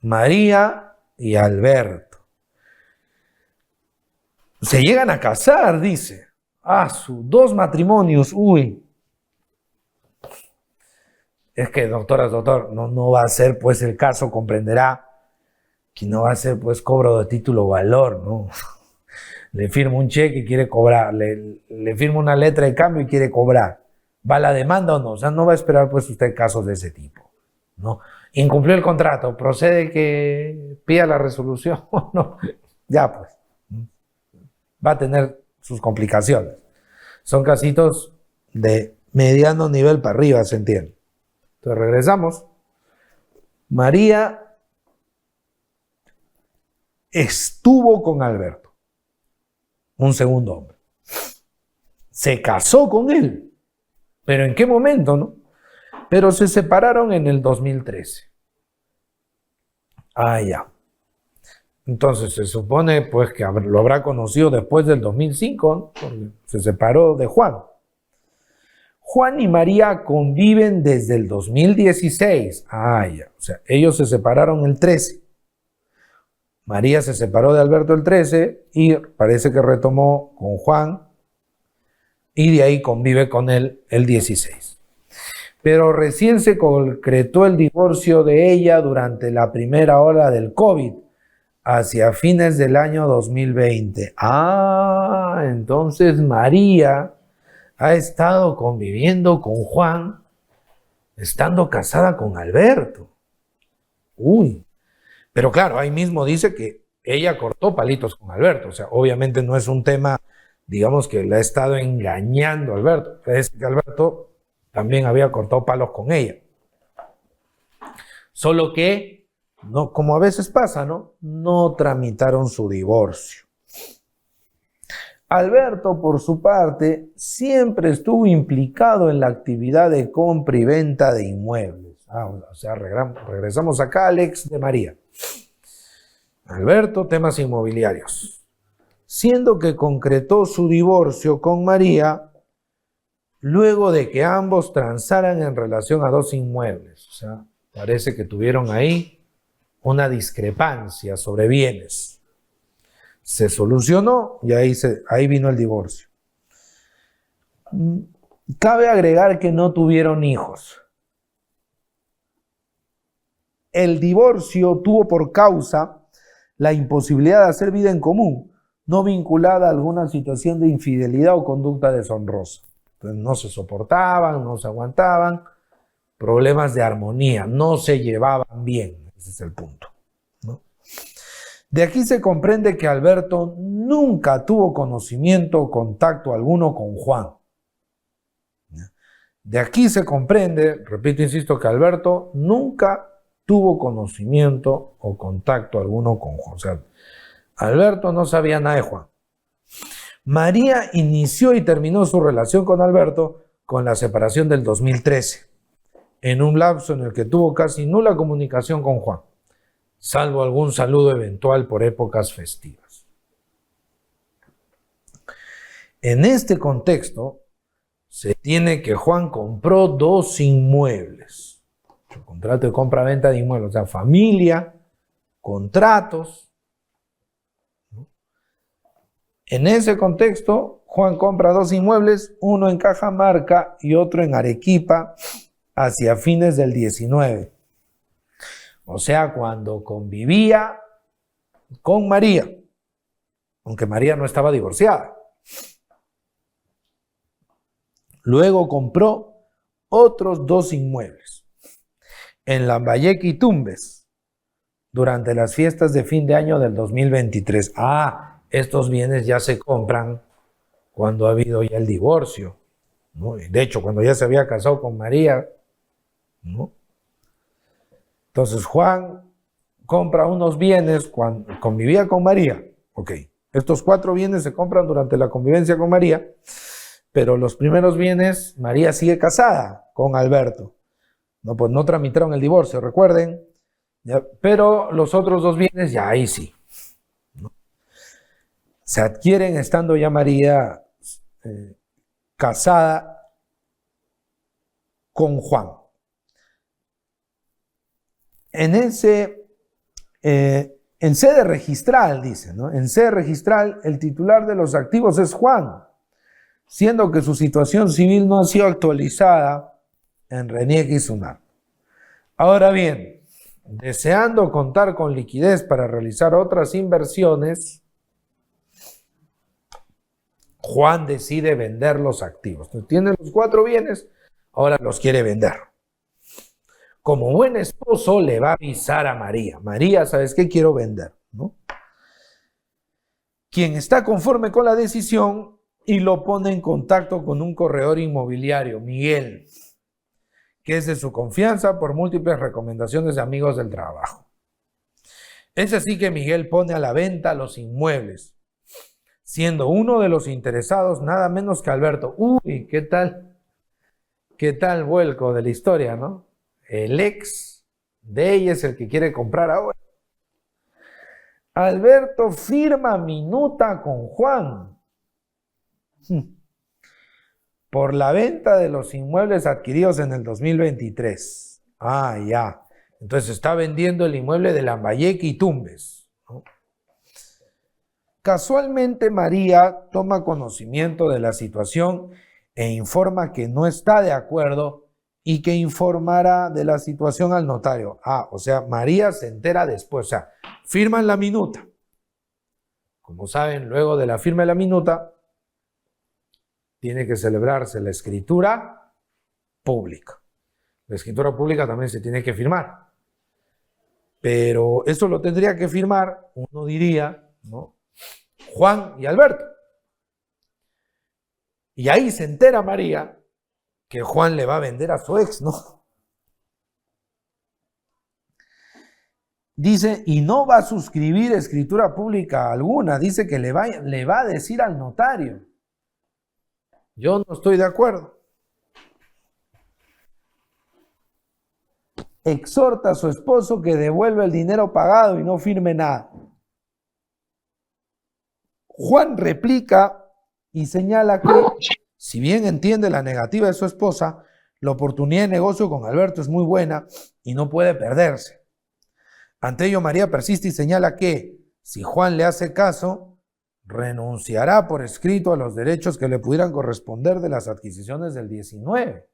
María y Alberto. Se llegan a casar, dice. Dos matrimonios, uy. Es que, doctor, no va a ser, pues, el caso, comprenderá, que no va a ser, pues, cobro de título o valor, ¿no? Le firma un cheque y quiere cobrar, le firma una letra de cambio y quiere cobrar. ¿Va la demanda o no? O sea, no va a esperar, pues, usted casos de ese tipo, ¿no? Incumplió el contrato, procede que pida la resolución o no. Ya, pues, va a tener sus complicaciones. Son casitos de mediano nivel para arriba, se entiende. Entonces regresamos. María estuvo con Alberto, un segundo hombre. Se casó con él. ¿Pero en qué momento, no? Pero se separaron en el 2013. Ya. Entonces se supone, pues, que lo habrá conocido después del 2005, ¿no? Porque se separó de Juan. Juan y María conviven desde el 2016. Ya. O sea, ellos se separaron el 13. María se separó de Alberto el 13 y parece que retomó con Juan y de ahí convive con él el 16. Pero recién se concretó el divorcio de ella durante la primera ola del COVID, hacia fines del año 2020. Entonces María ha estado conviviendo con Juan, estando casada con Alberto. Uy. Pero claro, ahí mismo dice que ella cortó palitos con Alberto. O sea, obviamente no es un tema, digamos, que le ha estado engañando a Alberto. Es que Alberto también había cortado palos con ella. Solo que, no, como a veces pasa, no tramitaron su divorcio. Alberto, por su parte, siempre estuvo implicado en la actividad de compra y venta de inmuebles. O sea, regresamos acá al ex de María. Alberto, temas inmobiliarios. Siendo que concretó su divorcio con María luego de que ambos transaran en relación a dos inmuebles. O sea, parece que tuvieron ahí una discrepancia sobre bienes. Se solucionó y ahí vino el divorcio. Cabe agregar que no tuvieron hijos. El divorcio tuvo por causa la imposibilidad de hacer vida en común, no vinculada a alguna situación de infidelidad o conducta deshonrosa. Entonces no se soportaban, no se aguantaban, problemas de armonía, no se llevaban bien, ese es el punto, ¿no? De aquí se comprende que Alberto nunca tuvo conocimiento o contacto alguno con Juan. De aquí se comprende, repito, insisto, que Alberto nunca tuvo conocimiento o contacto alguno con Juan. O sea, Alberto no sabía nada de Juan. María inició y terminó su relación con Alberto con la separación del 2013, en un lapso en el que tuvo casi nula comunicación con Juan, salvo algún saludo eventual por épocas festivas. En este contexto, se tiene que Juan compró dos inmuebles. El contrato de compra-venta de inmuebles, o sea, familia, contratos, ¿no? En ese contexto, Juan compra dos inmuebles, uno en Cajamarca y otro en Arequipa, hacia fines del 19. O sea, cuando convivía con María, aunque María no estaba divorciada. Luego compró otros dos inmuebles, en Lambayeque y Tumbes, durante las fiestas de fin de año del 2023. Ah, estos bienes ya se compran cuando ha habido ya el divorcio, ¿no? De hecho, cuando ya se había casado con María, ¿no? Entonces Juan compra unos bienes cuando convivía con María. Ok, estos 4 bienes se compran durante la convivencia con María, pero los primeros bienes, María sigue casada con Alberto. No, pues no tramitaron el divorcio, recuerden. Ya, pero los otros 2 bienes, ya ahí sí, ¿no? Se adquieren estando ya María casada con Juan. En sede registral, dice, ¿no? En sede registral, el titular de los activos es Juan, siendo que su situación civil no ha sido actualizada en Renieque y Sunar. Ahora bien, deseando contar con liquidez para realizar otras inversiones, Juan decide vender los activos. Entonces, tiene los 4 bienes, ahora los quiere vender. Como buen esposo le va a avisar a María. María, ¿sabes qué? Quiero vender, ¿no? Quien está conforme con la decisión y lo pone en contacto con un corredor inmobiliario, Miguel, que es de su confianza por múltiples recomendaciones de amigos del trabajo. Es así que Miguel pone a la venta los inmuebles, siendo uno de los interesados nada menos que Alberto. Uy, ¿qué tal vuelco de la historia, ¿no? El ex de ella es el que quiere comprar ahora. Alberto firma minuta con Juan por la venta de los inmuebles adquiridos en el 2023. Ah, ya. Entonces está vendiendo el inmueble de Lambayeque y Tumbes, ¿no? Casualmente María toma conocimiento de la situación e informa que no está de acuerdo y que informará de la situación al notario. Ah, o sea, María se entera después, o sea, firman la minuta. Como saben, luego de la firma de la minuta, tiene que celebrarse la escritura pública. La escritura pública también se tiene que firmar. Pero eso lo tendría que firmar, uno diría, ¿no?, Juan y Alberto. Y ahí se entera María que Juan le va a vender a su ex, ¿no? Dice, y no va a suscribir escritura pública alguna. Dice que le va a decir al notario. Yo no estoy de acuerdo. Exhorta a su esposo que devuelva el dinero pagado y no firme nada. Juan replica y señala que, si bien entiende la negativa de su esposa, la oportunidad de negocio con Alberto es muy buena y no puede perderse. Ante ello, María persiste y señala que, si Juan le hace caso, renunciará por escrito a los derechos que le pudieran corresponder de las adquisiciones del 19.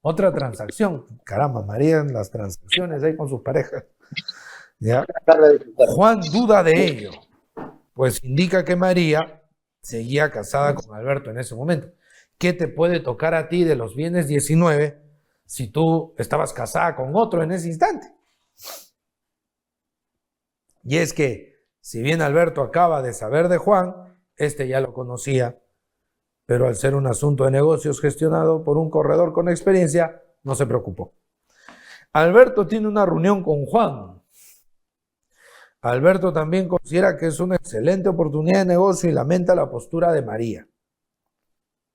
Otra transacción. Caramba, María en las transacciones ahí con sus parejas. ¿Ya? Juan duda de ello, pues indica que María seguía casada con Alberto en ese momento. ¿Qué te puede tocar a ti de los bienes 19 si tú estabas casada con otro en ese instante? Y es que, si bien Alberto acaba de saber de Juan, este ya lo conocía, pero al ser un asunto de negocios gestionado por un corredor con experiencia, no se preocupó. Alberto tiene una reunión con Juan. Alberto también considera que es una excelente oportunidad de negocio y lamenta la postura de María.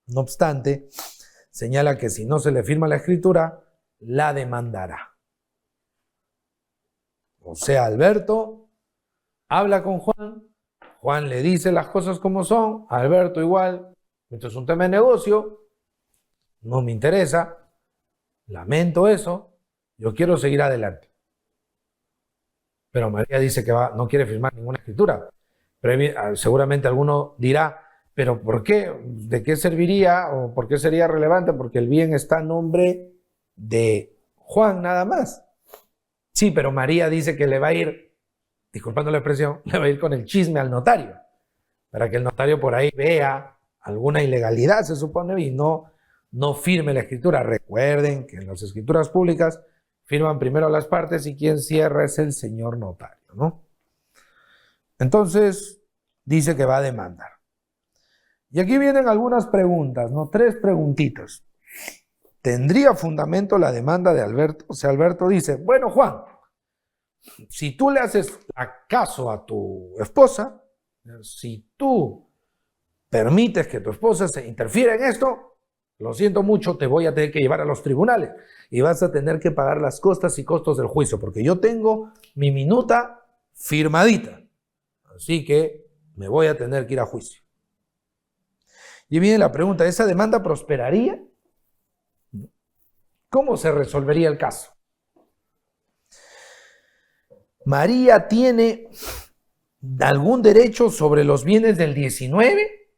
No obstante, señala que si no se le firma la escritura, la demandará. O sea, Alberto habla con Juan, Juan le dice las cosas como son, Alberto igual, esto es un tema de negocio, no me interesa, lamento eso, yo quiero seguir adelante. Pero María dice que no quiere firmar ninguna escritura. Pero seguramente alguno dirá, ¿pero por qué? ¿De qué serviría o por qué sería relevante? Porque el bien está a nombre de Juan nada más. Sí, pero María dice que le va a ir, disculpando la expresión, le va a ir con el chisme al notario, para que el notario por ahí vea alguna ilegalidad, se supone, y no firme la escritura. Recuerden que en las escrituras públicas Firman primero las partes y quien cierra es el señor notario, ¿no? Entonces, dice que va a demandar. Y aquí vienen algunas preguntas, ¿no? 3 preguntitas. ¿Tendría fundamento la demanda de Alberto? O sea, Alberto dice, bueno, Juan, si tú le haces caso a tu esposa, si tú permites que tu esposa se interfiera en esto, lo siento mucho, te voy a tener que llevar a los tribunales y vas a tener que pagar las costas y costos del juicio, porque yo tengo mi minuta firmadita, así que me voy a tener que ir a juicio. Y viene la pregunta, ¿esa demanda prosperaría? ¿Cómo se resolvería el caso? ¿María tiene algún derecho sobre los bienes del 19?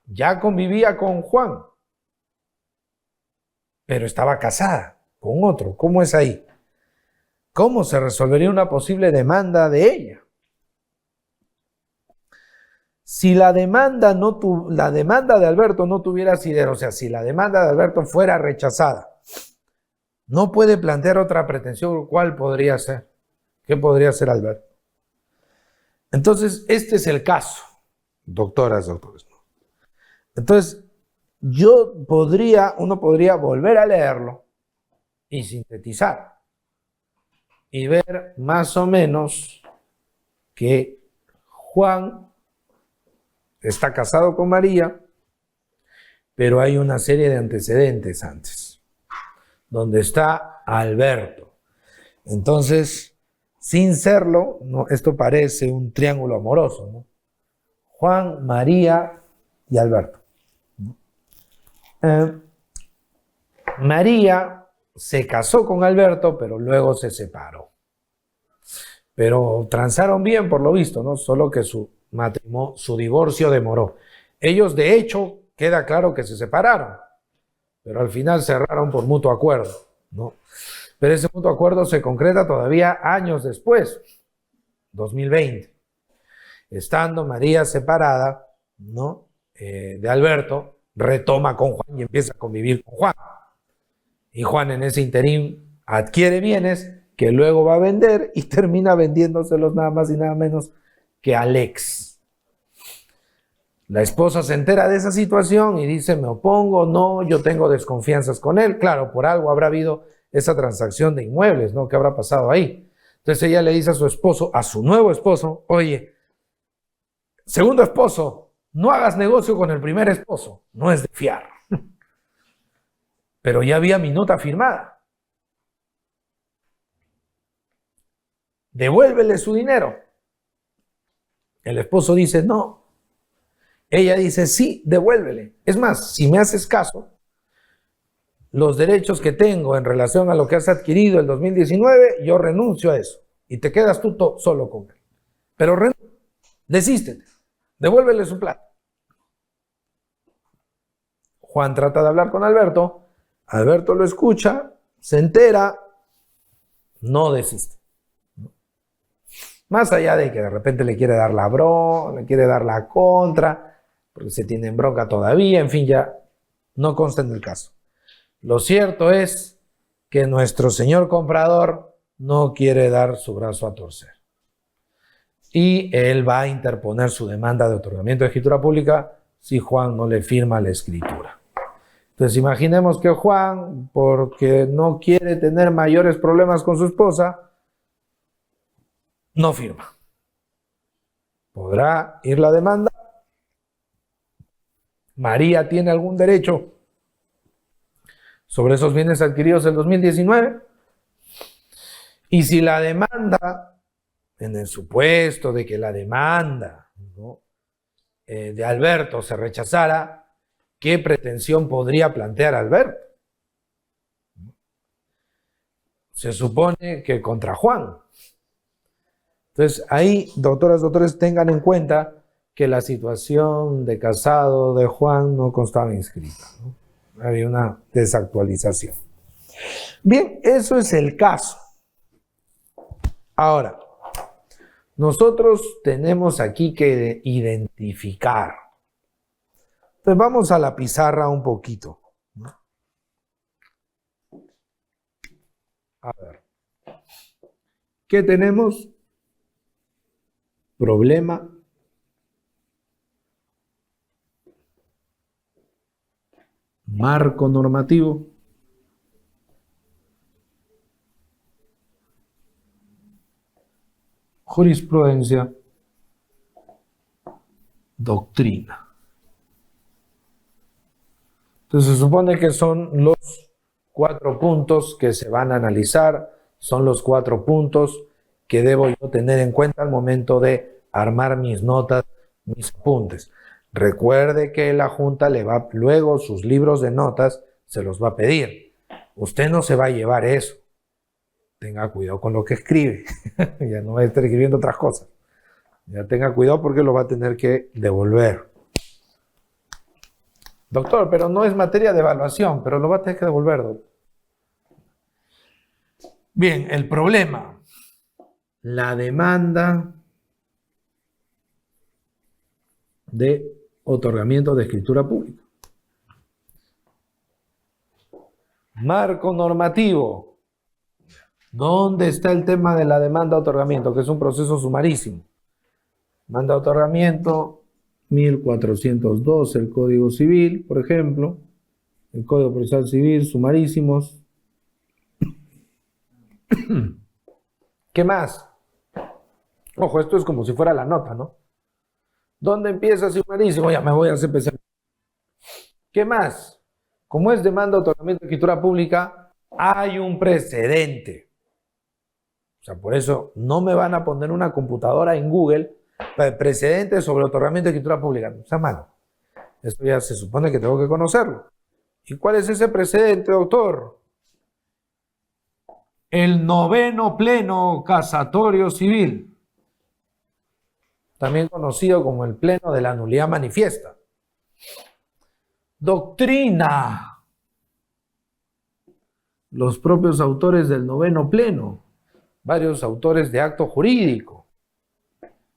Ya convivía con Juan, pero estaba casada con otro. ¿Cómo es ahí? ¿Cómo se resolvería una posible demanda de ella? Si la demanda de Alberto no tuviera asidero, o sea, si la demanda de Alberto fuera rechazada, no puede plantear otra pretensión. ¿Cuál podría ser? ¿Qué podría ser Alberto? Entonces, este es el caso, doctoras, doctores. Entonces, uno podría volver a leerlo y sintetizar y ver más o menos que Juan está casado con María, pero hay una serie de antecedentes antes, donde está Alberto. Entonces, sin serlo, ¿no? Esto parece un triángulo amoroso, ¿no? Juan, María y Alberto. María se casó con Alberto, pero luego se separó. Pero transaron bien, por lo visto, ¿no? Solo que su divorcio demoró. Ellos, de hecho, queda claro que se separaron, pero al final cerraron por mutuo acuerdo, ¿no? Pero ese mutuo acuerdo se concreta todavía años después, 2020. Estando María separada, ¿no? De Alberto, retoma con Juan y empieza a convivir con Juan. Y Juan en ese interín adquiere bienes que luego va a vender y termina vendiéndoselos nada más y nada menos que al ex. La esposa se entera de esa situación y dice, me opongo, no, yo tengo desconfianzas con él. Claro, por algo habrá habido esa transacción de inmuebles, ¿no? ¿Qué habrá pasado ahí? Entonces ella le dice a su esposo, a su nuevo esposo, oye, segundo esposo, no hagas negocio con el primer esposo, no es de fiar. Pero ya había minuta firmada. Devuélvele su dinero. El esposo dice, no. Ella dice, sí, devuélvele. Es más, si me haces caso, los derechos que tengo en relación a lo que has adquirido en 2019, yo renuncio a eso. Y te quedas tú solo con él. Pero desístete. Devuélvele su plata. Juan trata de hablar con Alberto. Alberto lo escucha, se entera, no desiste. Más allá de que de repente le quiere dar la le quiere dar la contra, porque se tiene en bronca todavía, en fin, ya no consta en el caso. Lo cierto es que nuestro señor comprador no quiere dar su brazo a torcer. Y él va a interponer su demanda de otorgamiento de escritura pública si Juan no le firma la escritura. Entonces imaginemos que Juan, porque no quiere tener mayores problemas con su esposa, no firma. ¿Podrá ir la demanda? ¿María tiene algún derecho sobre esos bienes adquiridos en 2019? Y si la demanda, en el supuesto de que la demanda, ¿no?, de Alberto se rechazara, ¿qué pretensión podría plantear Alberto? Se supone que contra Juan. Entonces, ahí, doctoras, doctores, tengan en cuenta que la situación de casado de Juan no constaba inscrita, ¿no? Había una desactualización. Bien, eso es el caso. Ahora, nosotros tenemos aquí que identificar. Entonces, vamos a la pizarra un poquito, ¿no? A ver. ¿Qué tenemos? Problema marco normativo, jurisprudencia, doctrina. Entonces se supone que son los 4 puntos que se van a analizar, son los 4 puntos que debo yo tener en cuenta al momento de armar mis notas, mis apuntes. Recuerde que la Junta le va, luego sus libros de notas se los va a pedir. Usted no se va a llevar eso. Tenga cuidado con lo que escribe. Ya no va a estar escribiendo otras cosas. Ya tenga cuidado porque lo va a tener que devolver. Doctor, pero no es materia de evaluación, pero lo va a tener que devolver, doctor. Bien, el problema. La demanda de otorgamiento de escritura pública. Marco normativo. ¿Dónde está el tema de la demanda de otorgamiento? Que es un proceso sumarísimo. Demanda de otorgamiento, 1412, el Código Civil, por ejemplo. El Código Procesal Civil, sumarísimos. ¿Qué más? Ojo, esto es como si fuera la nota, ¿no? ¿Dónde empieza sumarísimo? Ya me voy a CPC. ¿Qué más? Como es demanda de otorgamiento de escritura pública, hay un precedente. O sea, por eso no me van a poner una computadora en Google precedente sobre otorgamiento de escritura pública. No sea malo. Esto ya se supone que tengo que conocerlo. ¿Y cuál es ese precedente, doctor? El 9º Pleno Casatorio Civil, también conocido como el Pleno de la Nulidad Manifiesta. Doctrina. Los propios autores del 9º Pleno, varios autores de acto jurídico.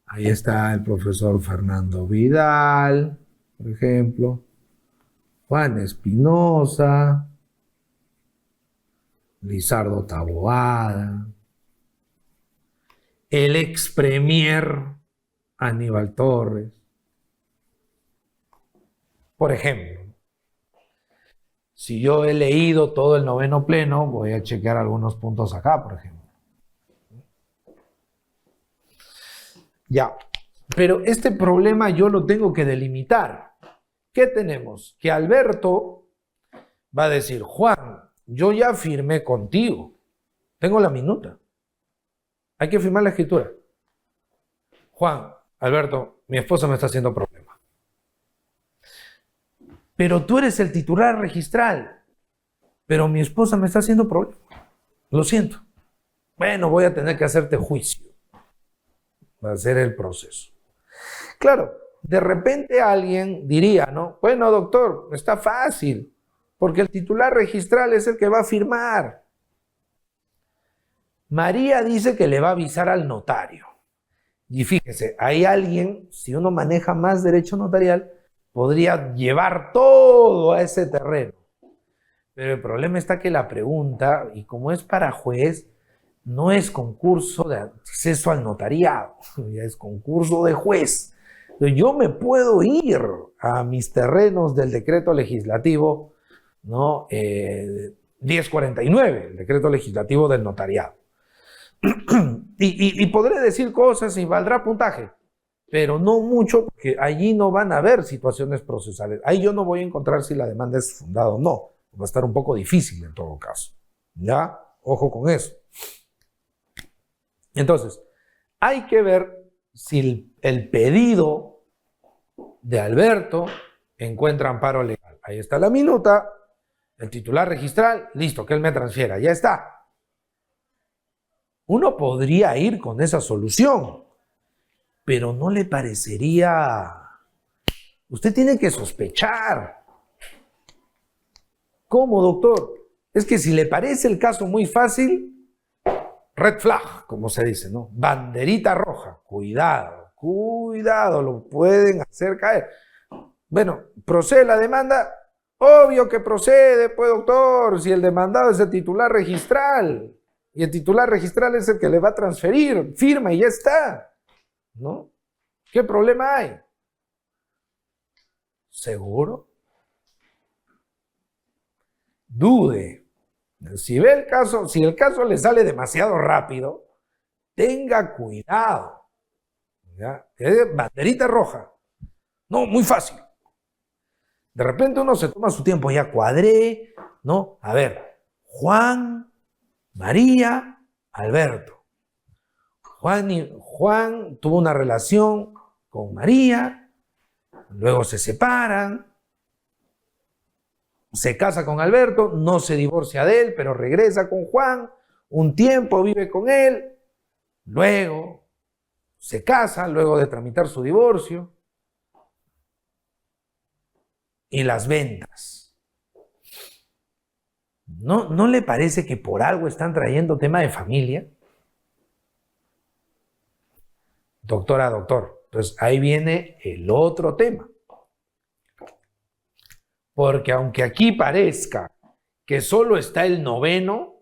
Ahí está el profesor Fernando Vidal, por ejemplo, Juan Espinosa, Lizardo Taboada, el ex premier Aníbal Torres. Por ejemplo, si yo he leído todo el 9º Pleno, voy a chequear algunos puntos acá, por ejemplo. Ya, pero este problema yo lo tengo que delimitar. ¿Qué tenemos? Que Alberto va a decir, Juan, yo ya firmé contigo, tengo la minuta, hay que firmar la escritura. Juan, Alberto, mi esposa me está haciendo problema. Pero tú eres el titular registral, pero mi esposa me está haciendo problema. Lo siento. Bueno, voy a tener que hacerte juicio. Va a ser el proceso. Claro, de repente alguien diría, ¿no? Bueno, doctor, está fácil, porque el titular registral es el que va a firmar. María dice que le va a avisar al notario. Y fíjese, hay alguien, si uno maneja más derecho notarial, podría llevar todo a ese terreno. Pero el problema está que la pregunta, y como es para juez, no es concurso de acceso al notariado, ya es concurso de juez. Yo me puedo ir a mis terrenos del decreto legislativo, ¿no? 1049, el decreto legislativo del notariado. Y podré decir cosas y valdrá puntaje, pero no mucho, porque allí no van a haber situaciones procesales. Ahí yo no voy a encontrar si la demanda es fundada o no. Va a estar un poco difícil en todo caso. ¿Ya? Ojo con eso. Entonces, hay que ver si el pedido de Alberto encuentra amparo legal. Ahí está la minuta, el titular registral, listo, que él me transfiera, ya está. Uno podría ir con esa solución, pero no le parecería... Usted tiene que sospechar. ¿Cómo, doctor? Es que si le parece el caso muy fácil... Red flag, como se dice, ¿no? Banderita roja. Cuidado, cuidado, lo pueden hacer caer. Bueno, ¿procede la demanda? Obvio que procede, pues, doctor, si el demandado es el titular registral. Y el titular registral es el que le va a transferir, firma y ya está, ¿no? ¿Qué problema hay? ¿Seguro? Dude. Si ve el caso, si el caso le sale demasiado rápido, tenga cuidado. ¿Ya? Banderita roja. No, muy fácil. De repente uno se toma su tiempo, ya cuadré, ¿no? A ver, Juan, María, Alberto. Juan tuvo una relación con María, luego se separan, se casa con Alberto, no se divorcia de él, pero regresa con Juan, un tiempo vive con él, luego se casa, luego de tramitar su divorcio, y las ventas. ¿No le parece que por algo están trayendo tema de familia? Doctora, doctor, entonces ahí viene el otro tema. Porque aunque aquí parezca que solo está el noveno,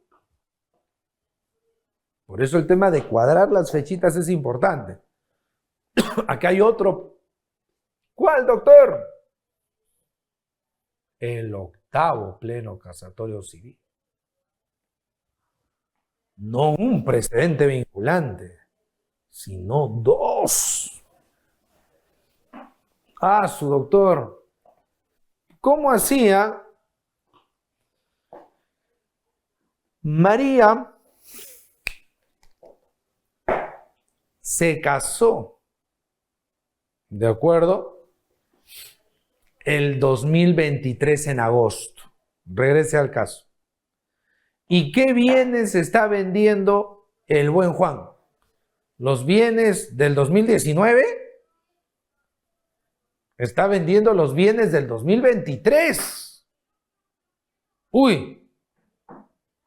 por eso el tema de cuadrar las fechitas es importante. Acá hay otro. ¿Cuál, doctor? El octavo pleno casatorio civil. No un precedente vinculante, sino dos. Ah, su doctor. ¿Cómo hacía María? Se casó, ¿de acuerdo? El 2023 en agosto. Regrese al caso. ¿Y qué bienes está vendiendo el buen Juan? ¿Los bienes del 2019? Está vendiendo los bienes del 2023. Uy,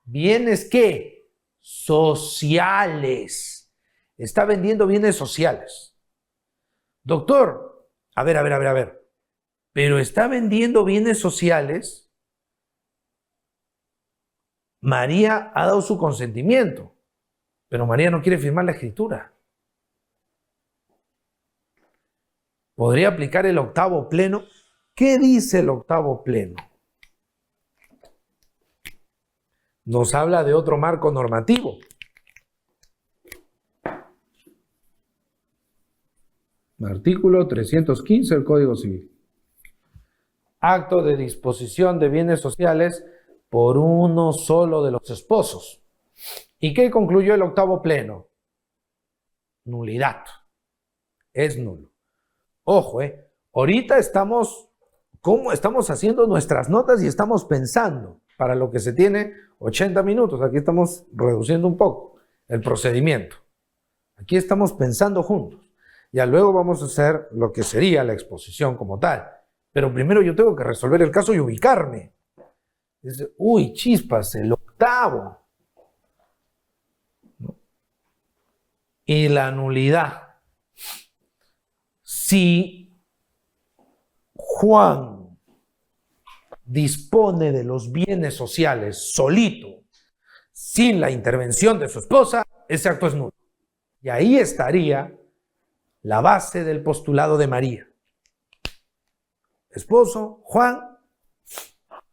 ¿bienes qué? Sociales. Está vendiendo bienes sociales. Doctor, a ver. Pero está vendiendo bienes sociales. María ha dado su consentimiento, pero María no quiere firmar la escritura. ¿Podría aplicar el octavo pleno? ¿Qué dice el octavo pleno? Nos habla de otro marco normativo. Artículo 315 del Código Civil. Acto de disposición de bienes sociales por uno solo de los esposos. ¿Y qué concluyó el octavo pleno? Nulidad. Es nulo. Ojo, ahorita estamos haciendo nuestras notas y estamos pensando para lo que se tiene 80 minutos. Aquí estamos reduciendo un poco el procedimiento. Aquí estamos pensando juntos. Ya luego vamos a hacer lo que sería la exposición como tal. Pero primero yo tengo que resolver el caso y ubicarme. Dice, uy, chispas, el octavo. ¿No? Y la nulidad. Si Juan dispone de los bienes sociales solito, sin la intervención de su esposa, ese acto es nulo. Y ahí estaría la base del postulado de María. Esposo, Juan.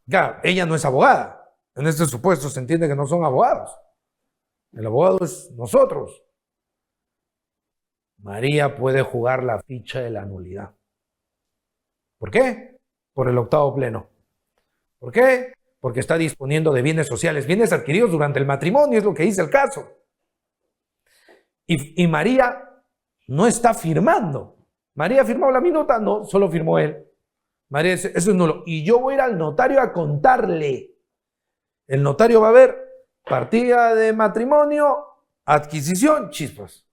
Claro, ella no es abogada. En este supuesto se entiende que no son abogados. El abogado es nosotros. María puede jugar la ficha de la nulidad. ¿Por qué? Por el octavo pleno. ¿Por qué? Porque está disponiendo de bienes sociales, bienes adquiridos durante el matrimonio, es lo que dice el caso. Y María no está firmando. ¿María ha firmado la minuta? No, solo firmó él. María dice, eso es nulo. Y yo voy a ir al notario a contarle. El notario va a ver partida de matrimonio, adquisición, chispas.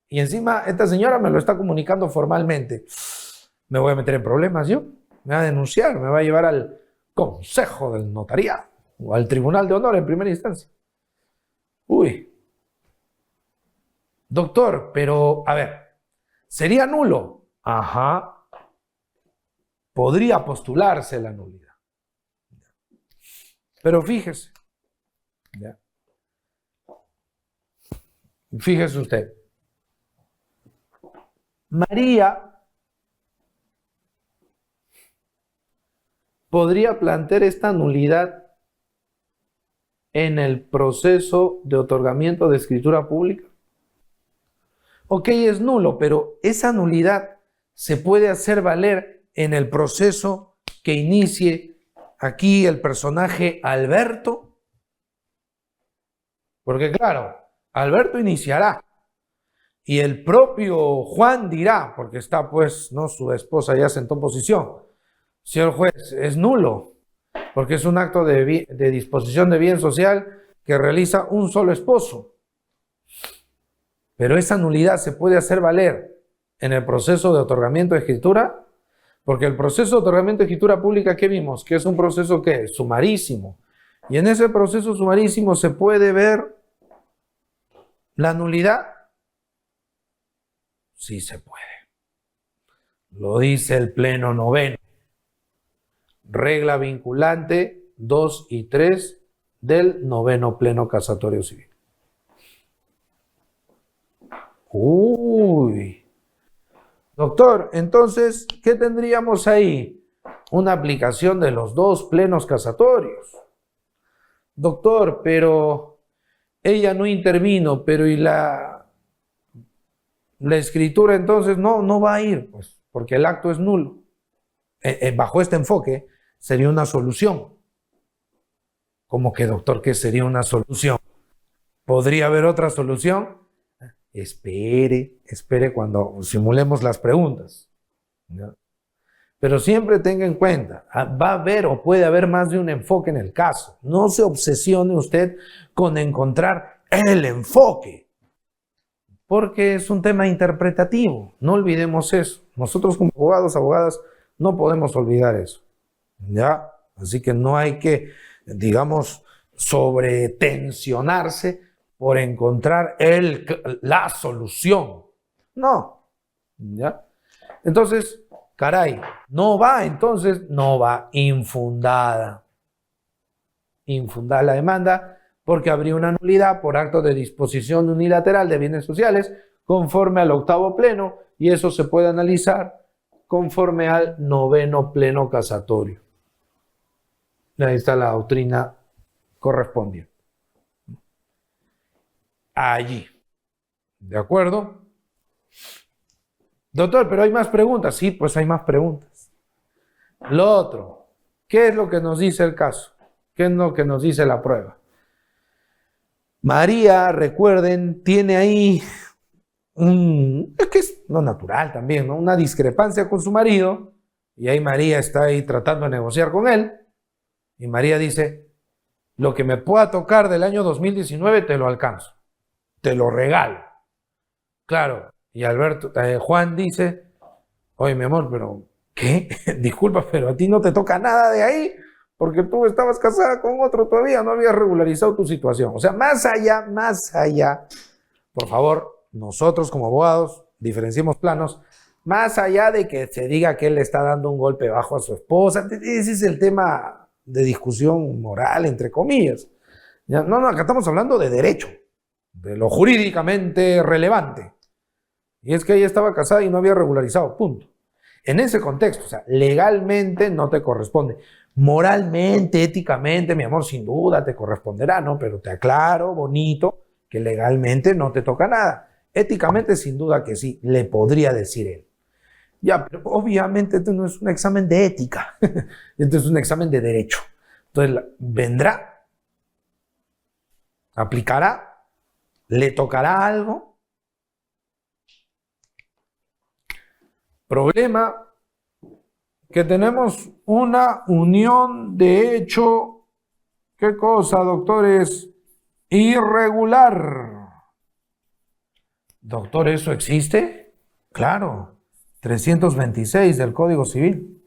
Y encima esta señora me lo está comunicando formalmente. Me voy a meter en problemas yo. Me va a denunciar, me va a llevar al Consejo del Notariado o al Tribunal de Honor en primera instancia. Uy. Doctor, pero a ver, ¿sería nulo? Ajá. Podría postularse la nulidad. Pero fíjese, ¿ya? Fíjese usted, María podría plantear esta nulidad en el proceso de otorgamiento de escritura pública. Ok, es nulo, pero esa nulidad se puede hacer valer en el proceso que inicie aquí el personaje Alberto. Porque claro, Alberto iniciará y el propio Juan dirá, porque está pues, no, su esposa ya sentó posición, señor juez, es nulo, porque es un acto de disposición de bien social que realiza un solo esposo. Pero esa nulidad se puede hacer valer en el proceso de otorgamiento de escritura, porque el proceso de otorgamiento de escritura pública que vimos, que es un proceso que es sumarísimo, y en ese proceso sumarísimo se puede ver la nulidad. Sí se puede. Lo dice el Pleno Noveno. Regla vinculante 2 y 3 del Noveno Pleno Casatorio Civil. Uy. Doctor, entonces, ¿qué tendríamos ahí? Una aplicación de los dos plenos casatorios. Doctor, pero ella no intervino, pero ¿y la escritura entonces no va a ir? Pues porque el acto es nulo. Bajo este enfoque sería una solución. ¿Cómo que, doctor, qué sería una solución? ¿Podría haber otra solución? Espere cuando simulemos las preguntas, ¿no? Pero siempre tenga en cuenta, va a haber o puede haber más de un enfoque en el caso. No se obsesione usted con encontrar el enfoque, porque es un tema interpretativo. No olvidemos eso. Nosotros como abogados, abogadas, no podemos olvidar eso, ¿ya? Así que no hay que, digamos, sobretensionarse por encontrar la solución. No, ¿ya? Entonces, caray, no va infundada. Infundada la demanda porque habría una nulidad por acto de disposición unilateral de bienes sociales conforme al octavo pleno, y eso se puede analizar conforme al noveno pleno casatorio. Ahí está la doctrina correspondiente. Allí. ¿De acuerdo? Doctor, pero hay más preguntas. Sí, pues hay más preguntas. Lo otro, ¿qué es lo que nos dice el caso? ¿Qué es lo que nos dice la prueba? María, recuerden, tiene ahí es que es lo natural también, ¿no? Una discrepancia con su marido, y ahí María está ahí tratando de negociar con él, y María dice, lo que me pueda tocar del año 2019 te lo alcanzo, te lo regalo. Claro, y Juan dice, oye, mi amor, pero ¿qué? Disculpa, pero a ti no te toca nada de ahí, porque tú estabas casada con otro todavía, no habías regularizado tu situación. O sea, más allá, por favor, nosotros como abogados diferenciemos planos, más allá de que se diga que él le está dando un golpe bajo a su esposa. Ese es el tema de discusión moral, entre comillas. ¿Ya? No, acá estamos hablando de derecho, de lo jurídicamente relevante. Y es que ella estaba casada y no había regularizado, punto. En ese contexto, o sea, legalmente no te corresponde. Moralmente, éticamente, mi amor, sin duda te corresponderá, ¿no? Pero te aclaro, bonito, que legalmente no te toca nada. Éticamente, sin duda que sí, le podría decir él. Ya, pero obviamente esto no es un examen de ética, esto es un examen de derecho. Entonces, vendrá, aplicará, le tocará algo. Problema que tenemos una unión de hecho, ¿qué cosa, doctores? Irregular. Doctor, ¿eso existe? Claro, 326 del Código Civil.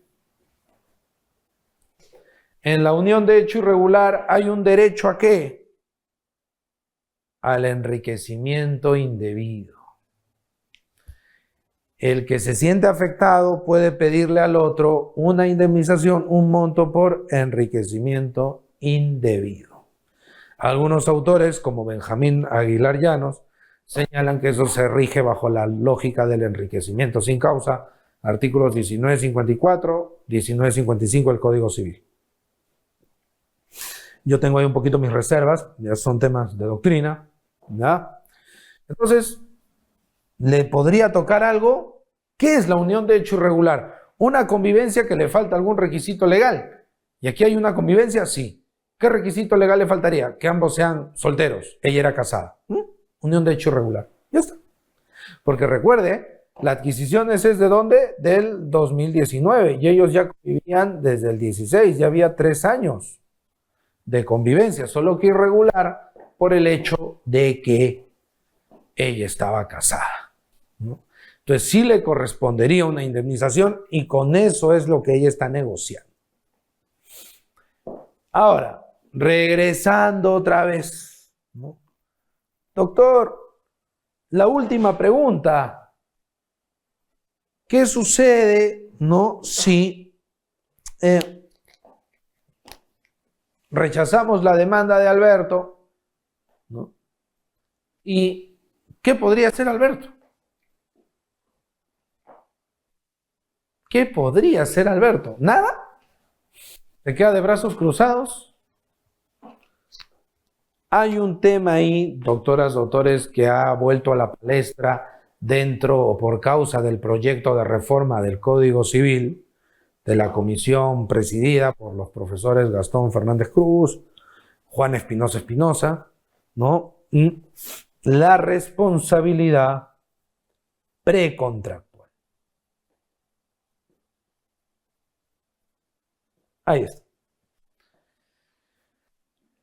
En la unión de hecho irregular hay un derecho ¿a qué? Al enriquecimiento indebido. El que se siente afectado puede pedirle al otro una indemnización, un monto por enriquecimiento indebido. Algunos autores, como Benjamín Aguilar Llanos, señalan que eso se rige bajo la lógica del enriquecimiento sin causa, artículos 1954, 1955 del Código Civil. Yo tengo ahí un poquito mis reservas, ya son temas de doctrina, ¿ya? Entonces, ¿le podría tocar algo? ¿Qué es la unión de hecho irregular? Una convivencia que le falta algún requisito legal. Y aquí hay una convivencia, sí. ¿Qué requisito legal le faltaría? Que ambos sean solteros. Ella era casada. Unión de hecho irregular. Ya está. Porque recuerde, la adquisición es de ¿dónde? Del 2019. Y ellos ya convivían desde el 16. Ya había 3 años de convivencia. Solo que irregular por el hecho de que ella estaba casada, ¿no? Entonces sí le correspondería una indemnización y con eso es lo que ella está negociando. Ahora, regresando otra vez, ¿no? Doctor, la última pregunta. ¿Qué sucede, no, si rechazamos la demanda de Alberto, ¿no? ¿Y qué podría hacer Alberto? ¿Qué podría hacer Alberto? ¿Nada? ¿Se queda de brazos cruzados? Hay un tema ahí, doctoras, doctores, que ha vuelto a la palestra dentro o por causa del proyecto de reforma del Código Civil de la comisión presidida por los profesores Gastón Fernández Cruz, Juan Espinosa Espinosa, ¿no? Y la responsabilidad precontractual. Ahí está.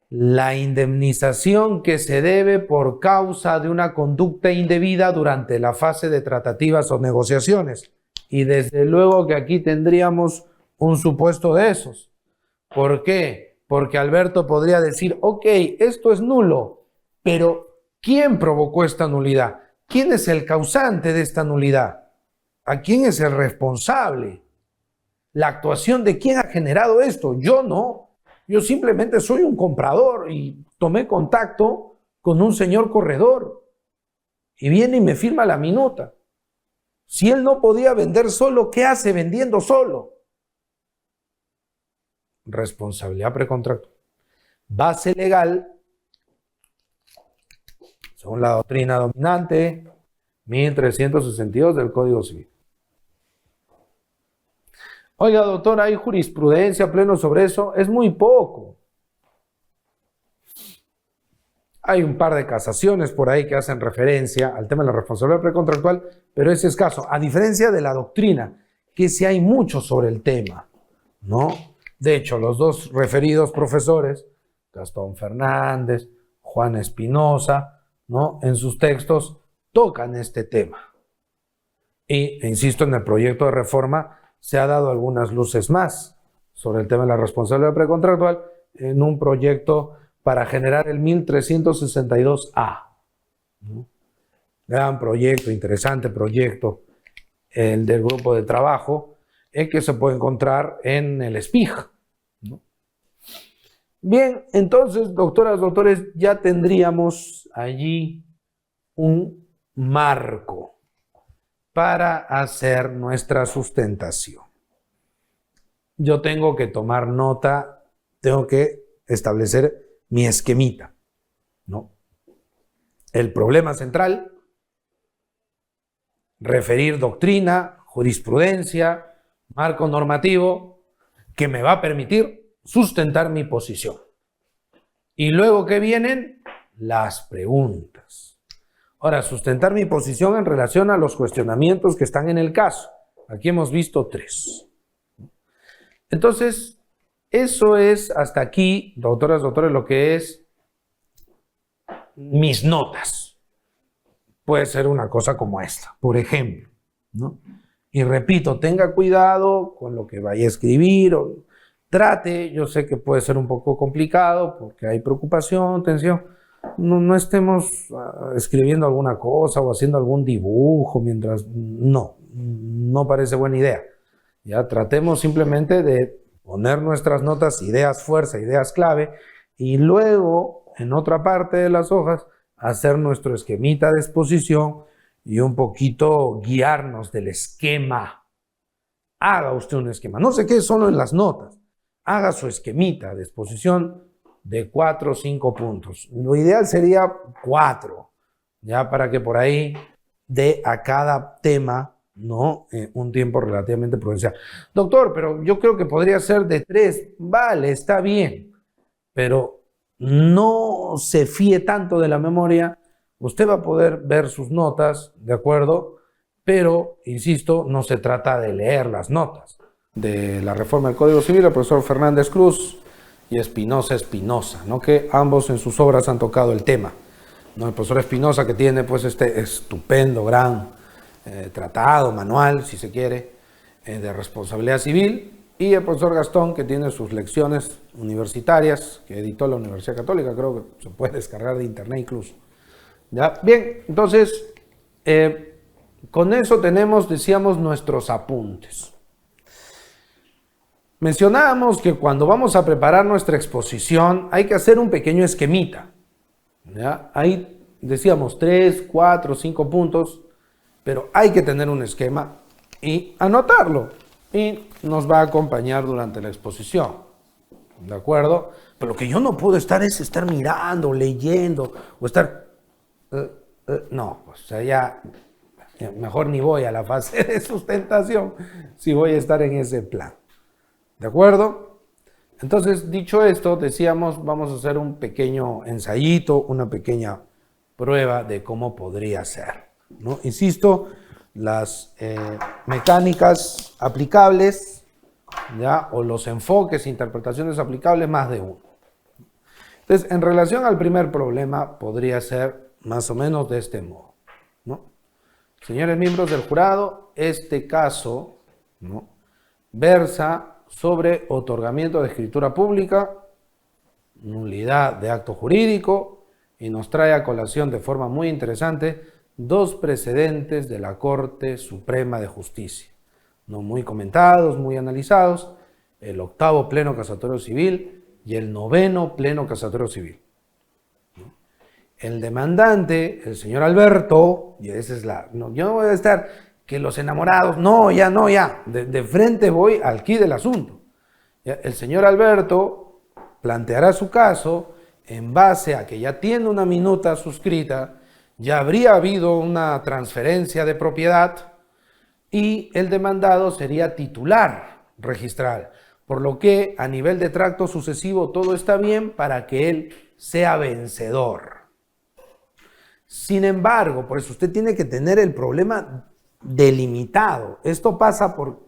La indemnización que se debe por causa de una conducta indebida durante la fase de tratativas o negociaciones. Y desde luego que aquí tendríamos un supuesto de esos. ¿Por qué? Porque Alberto podría decir, ok, esto es nulo, pero ¿quién provocó esta nulidad? ¿Quién es el causante de esta nulidad? ¿A quién es el responsable? ¿La actuación de quién ha generado esto? Yo no. Yo simplemente soy un comprador y tomé contacto con un señor corredor y viene y me firma la minuta. Si él no podía vender solo, ¿qué hace vendiendo solo? Responsabilidad precontractual. Base legal, según la doctrina dominante, 1362 del Código Civil. Oiga, doctor, ¿hay jurisprudencia pleno sobre eso? Es muy poco. Hay un par de casaciones por ahí que hacen referencia al tema de la responsabilidad precontractual, pero es escaso, a diferencia de la doctrina, que sí hay mucho sobre el tema, ¿no? De hecho, los dos referidos profesores, Gastón Fernández, Juan Espinosa, ¿no? En sus textos tocan este tema. E insisto, en el proyecto de reforma se ha dado algunas luces más sobre el tema de la responsabilidad precontractual en un proyecto para generar el 1362A. ¿No? Gran proyecto, interesante proyecto, el del grupo de trabajo, que se puede encontrar en el SPIG. ¿No? Bien, entonces, doctoras, doctores, ya tendríamos allí un marco para hacer nuestra sustentación. Yo tengo que tomar nota, tengo que establecer mi esquemita, ¿no? El problema central, referir doctrina, jurisprudencia, marco normativo, que me va a permitir sustentar mi posición. Y luego, ¿qué vienen? Las preguntas. Ahora, sustentar mi posición en relación a los cuestionamientos que están en el caso. Aquí hemos visto 3. Entonces, eso es hasta aquí, doctoras, doctores, lo que es mis notas. Puede ser una cosa como esta, por ejemplo, ¿no? Y repito, tenga cuidado con lo que vaya a escribir o trate, yo sé que puede ser un poco complicado porque hay preocupación, tensión. No estemos escribiendo alguna cosa o haciendo algún dibujo mientras... No parece buena idea. Ya tratemos simplemente de poner nuestras notas, ideas fuerza, ideas clave, y luego en otra parte de las hojas hacer nuestro esquemita de exposición y un poquito guiarnos del esquema. Haga usted un esquema. No se quede solo en las notas. Haga su esquemita de exposición de 4 o 5 puntos. Lo ideal sería 4, ya para que por ahí dé a cada tema, ¿no? Un tiempo relativamente prudencial. Doctor, pero yo creo que podría ser de 3. Vale, está bien, pero no se fíe tanto de la memoria. Usted va a poder ver sus notas, ¿de acuerdo? Pero, insisto, no se trata de leer las notas. De la reforma del Código Civil, el profesor Fernández Cruz y Espinosa, ¿no? Que ambos en sus obras han tocado el tema, ¿no? El profesor Espinosa, que tiene pues este estupendo, gran tratado, manual, si se quiere, de responsabilidad civil, y el profesor Gastón, que tiene sus lecciones universitarias, que editó la Universidad Católica, creo que se puede descargar de internet incluso. ¿Ya? Bien, entonces, con eso tenemos, decíamos, nuestros apuntes. Mencionábamos que cuando vamos a preparar nuestra exposición hay que hacer un pequeño esquemita, ¿ya? Ahí decíamos 3, 4, 5 puntos, pero hay que tener un esquema y anotarlo, y nos va a acompañar durante la exposición, ¿de acuerdo? Pero lo que yo no puedo estar mirando, leyendo, o estar... no, o sea, ya mejor ni voy a la fase de sustentación si voy a estar en ese plan. ¿De acuerdo? Entonces, dicho esto, decíamos, vamos a hacer un pequeño ensayito, una pequeña prueba de cómo podría ser, ¿no? Insisto, las mecánicas aplicables, ¿ya? O los enfoques, interpretaciones aplicables, más de uno. Entonces, en relación al primer problema, podría ser más o menos de este modo, ¿no? Señores miembros del jurado, este caso, ¿no?, versa sobre otorgamiento de escritura pública, nulidad de acto jurídico, y nos trae a colación de forma muy interesante 2 precedentes de la Corte Suprema de Justicia, no muy comentados, muy analizados, el 8º Pleno Casatorio Civil y el 9º Pleno Casatorio Civil. El demandante, el señor Alberto, y esa es la... No, yo no voy a estar... que los enamorados, no, ya, de frente voy al quid del asunto. El señor Alberto planteará su caso en base a que ya tiene una minuta suscrita, ya habría habido una transferencia de propiedad y el demandado sería titular registral, por lo que a nivel de tracto sucesivo todo está bien para que él sea vencedor. Sin embargo, por eso usted tiene que tener el problema delimitado. Esto pasa por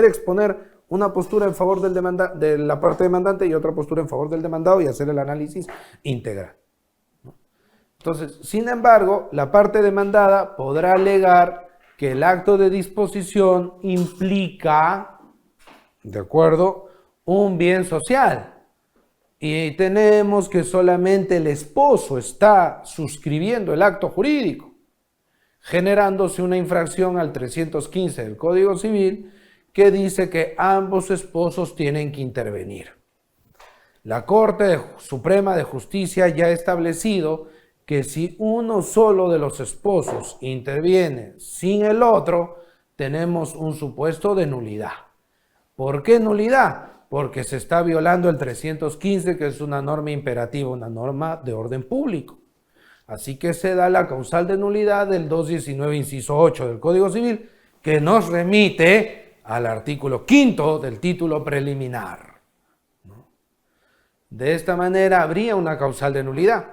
exponer una postura en favor de la parte demandante y otra postura en favor del demandado y hacer el análisis integral. Entonces, sin embargo, la parte demandada podrá alegar que el acto de disposición implica, ¿de acuerdo?, un bien social. Y tenemos que solamente el esposo está suscribiendo el acto jurídico, generándose una infracción al 315 del Código Civil que dice que ambos esposos tienen que intervenir. La Corte Suprema de Justicia ya ha establecido que si uno solo de los esposos interviene sin el otro, tenemos un supuesto de nulidad. ¿Por qué nulidad? Porque se está violando el 315, que es una norma imperativa, una norma de orden público. Así que se da la causal de nulidad del 219, inciso 8 del Código Civil, que nos remite al artículo 5 del título preliminar. De esta manera habría una causal de nulidad.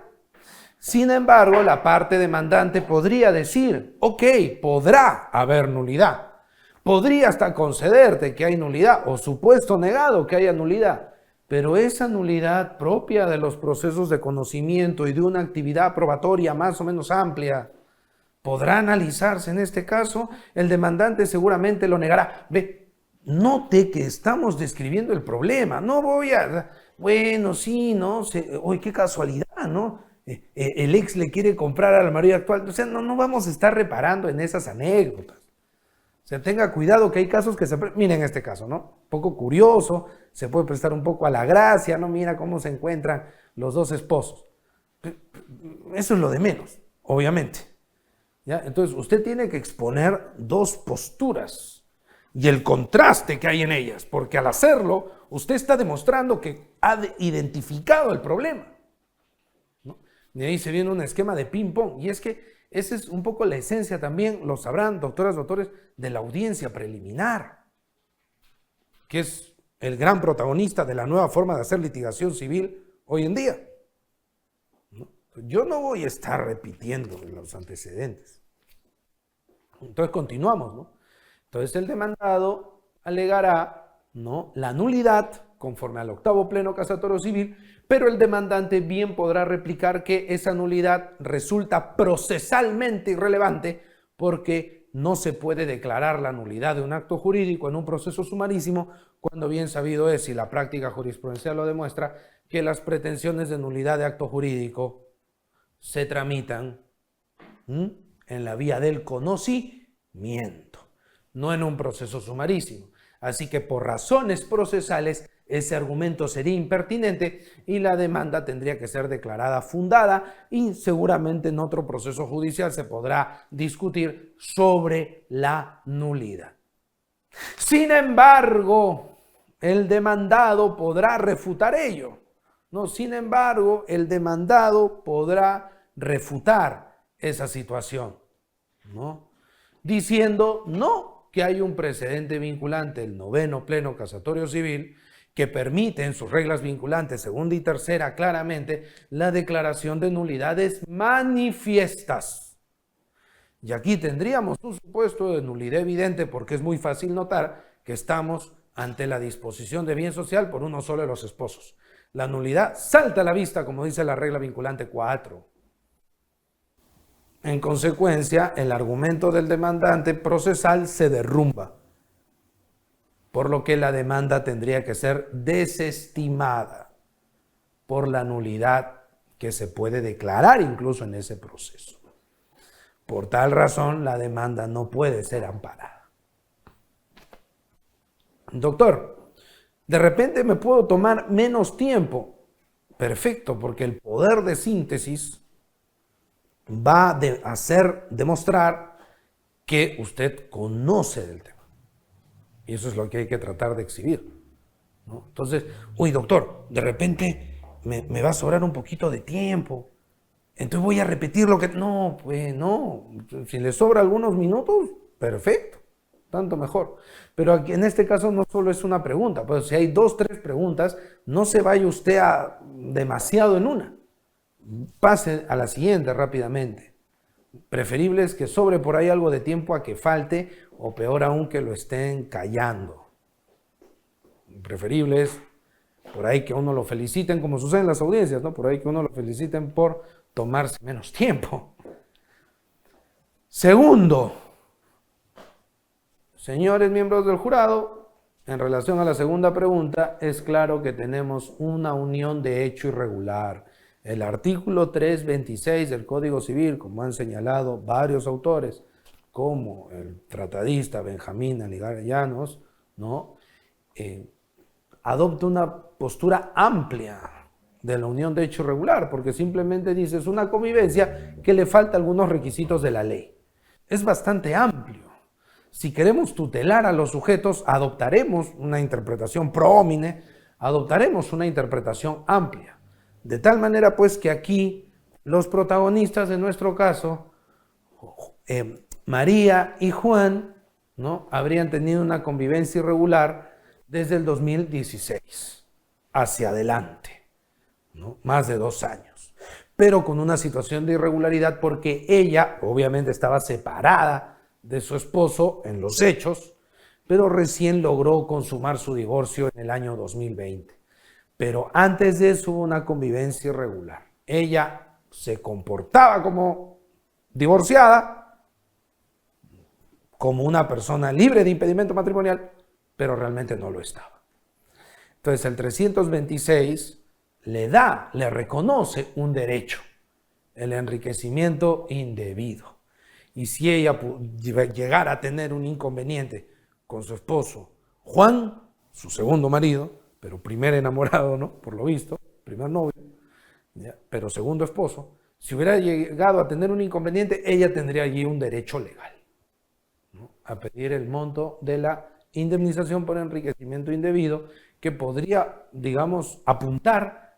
Sin embargo, la parte demandante podría decir, ok, podrá haber nulidad. Podría hasta concederte que hay nulidad o supuesto negado que haya nulidad, pero esa nulidad propia de los procesos de conocimiento y de una actividad probatoria más o menos amplia, ¿podrá analizarse en este caso? El demandante seguramente lo negará. Ve, note que estamos describiendo el problema, no voy a... Bueno, sí, ¿no? Oye, qué casualidad, ¿no? El ex le quiere comprar al marido actual. O sea, no vamos a estar reparando en esas anécdotas. O sea, tenga cuidado que hay casos que se... Miren este caso, ¿no? Un poco curioso, se puede prestar un poco a la gracia, ¿no? Mira cómo se encuentran los dos esposos. Eso es lo de menos, obviamente. ¿Ya? Entonces, usted tiene que exponer dos posturas y el contraste que hay en ellas, porque al hacerlo, usted está demostrando que ha identificado el problema, ¿no? Y ahí se viene un esquema de ping-pong, y es que esa es un poco la esencia también, lo sabrán, doctoras, doctores, de la audiencia preliminar, que es el gran protagonista de la nueva forma de hacer litigación civil hoy en día. Yo no voy a estar repitiendo los antecedentes. Entonces continuamos, ¿no? Entonces el demandado alegará, ¿no?, la nulidad conforme al octavo pleno casatorio civil, pero el demandante bien podrá replicar que esa nulidad resulta procesalmente irrelevante porque no se puede declarar la nulidad de un acto jurídico en un proceso sumarísimo cuando bien sabido es, y la práctica jurisprudencial lo demuestra, que las pretensiones de nulidad de acto jurídico se tramitan en la vía del conocimiento, no en un proceso sumarísimo. Así que por razones procesales ese argumento sería impertinente y la demanda tendría que ser declarada fundada y seguramente en otro proceso judicial se podrá discutir sobre la nulidad. Sin embargo, el demandado podrá refutar ello. No, sin embargo, el demandado podrá refutar esa situación, ¿no?, diciendo no, que hay un precedente vinculante, el noveno pleno casatorio civil, que permite en sus reglas vinculantes segunda y tercera claramente la declaración de nulidades manifiestas. Y aquí tendríamos un supuesto de nulidad evidente porque es muy fácil notar que estamos ante la disposición de bien social por uno solo de los esposos. La nulidad salta a la vista, como dice la regla vinculante 4. En consecuencia, el argumento del demandante procesal se derrumba, por lo que la demanda tendría que ser desestimada por la nulidad que se puede declarar incluso en ese proceso. Por tal razón, la demanda no puede ser amparada. Doctor, de repente me puedo tomar menos tiempo. Perfecto, porque el poder de síntesis va a hacer demostrar que usted conoce del tema. Y eso es lo que hay que tratar de exhibir, ¿no? Entonces, uy, doctor, de repente me va a sobrar un poquito de tiempo. Entonces voy a repetir lo que... No, pues no. Si le sobra algunos minutos, perfecto. Tanto mejor. Pero aquí, en este caso no solo es una pregunta. Pues si hay 2, 3 preguntas, no se vaya usted a demasiado en una. Pase a la siguiente rápidamente. Preferible es que sobre por ahí algo de tiempo a que falte, o peor aún que lo estén callando. Preferible es por ahí que uno lo feliciten, como sucede en las audiencias, ¿no? Por ahí que uno lo feliciten por tomarse menos tiempo. Segundo, señores miembros del jurado, en relación a la segunda pregunta, es claro que tenemos una unión de hecho irregular. El artículo 326 del Código Civil, como han señalado varios autores, como el tratadista Benjamín Aligar Llanos, ¿no?, adopta una postura amplia de la unión de hecho irregular, porque simplemente dice es una convivencia que le falta algunos requisitos de la ley. Es bastante amplio. Si queremos tutelar a los sujetos, adoptaremos una interpretación pro homine, adoptaremos una interpretación amplia. De tal manera pues que aquí los protagonistas de nuestro caso, María y Juan, ¿no?, habrían tenido una convivencia irregular desde el 2016 hacia adelante, ¿no?, más de 2 años, pero con una situación de irregularidad porque ella obviamente estaba separada de su esposo en los hechos, pero recién logró consumar su divorcio en el año 2020. Pero antes de eso hubo una convivencia irregular. Ella se comportaba como divorciada, como una persona libre de impedimento matrimonial, pero realmente no lo estaba. Entonces el 326 le reconoce un derecho, el enriquecimiento indebido. Y si ella llegara a tener un inconveniente con su esposo Juan, su segundo marido, pero primer enamorado, ¿no?, por lo visto, primer novio, ¿ya? Pero segundo esposo, si hubiera llegado a tener un inconveniente, ella tendría allí un derecho legal, ¿no?, a pedir el monto de la indemnización por enriquecimiento indebido, que podría, digamos, apuntar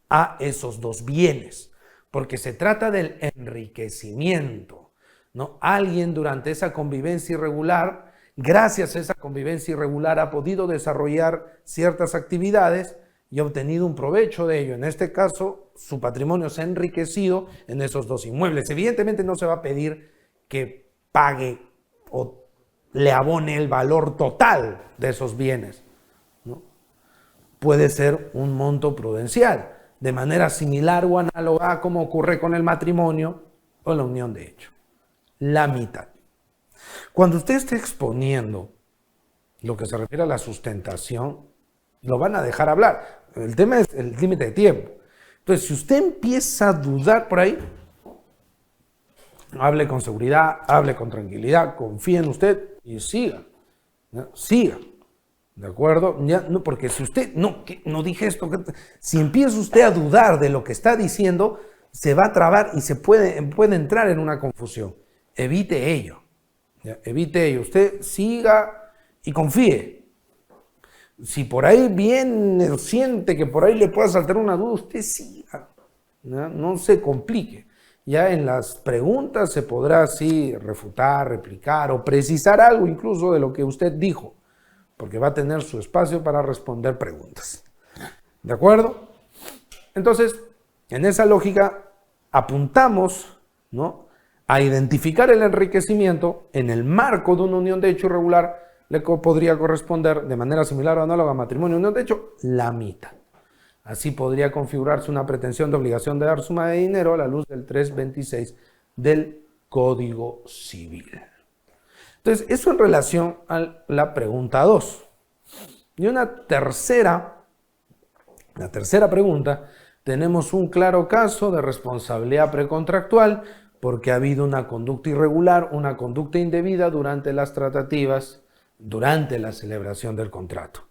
a esos dos bienes, porque se trata del enriquecimiento, ¿no? Alguien durante esa convivencia irregular, gracias a esa convivencia irregular, ha podido desarrollar ciertas actividades y ha obtenido un provecho de ello. En este caso, su patrimonio se ha enriquecido en esos dos inmuebles. Evidentemente no se va a pedir que pague o le abone el valor total de esos bienes, ¿no? Puede ser un monto prudencial, de manera similar o análoga a como ocurre con el matrimonio o la unión de hecho. La mitad. Cuando usted esté exponiendo lo que se refiere a la sustentación, lo van a dejar hablar. El tema es el límite de tiempo. Entonces, si usted empieza a dudar por ahí, hable con seguridad, hable con tranquilidad, confíe en usted y siga, ¿no? Siga. ¿De acuerdo? Ya, no, porque si usted, no dije esto, si empieza usted a dudar de lo que está diciendo, se va a trabar y se puede entrar en una confusión. Evite ello. ¿Ya? Evite ello. Usted siga y confíe. Si por ahí viene, siente que por ahí le pueda saltar una duda, usted siga. ¿Ya? No se complique. Ya en las preguntas se podrá así refutar, replicar o precisar algo incluso de lo que usted dijo, porque va a tener su espacio para responder preguntas. ¿De acuerdo? Entonces, en esa lógica, apuntamos, ¿no?, a identificar el enriquecimiento en el marco de una unión de hecho irregular. Le podría corresponder de manera similar o análoga a matrimonio, unión de hecho, la mitad. Así podría configurarse una pretensión de obligación de dar suma de dinero a la luz del 326 del Código Civil. Entonces, eso en relación a la pregunta 2. Y la tercera pregunta, tenemos un claro caso de responsabilidad precontractual porque ha habido una conducta irregular, una conducta indebida durante las tratativas, durante la celebración del contrato.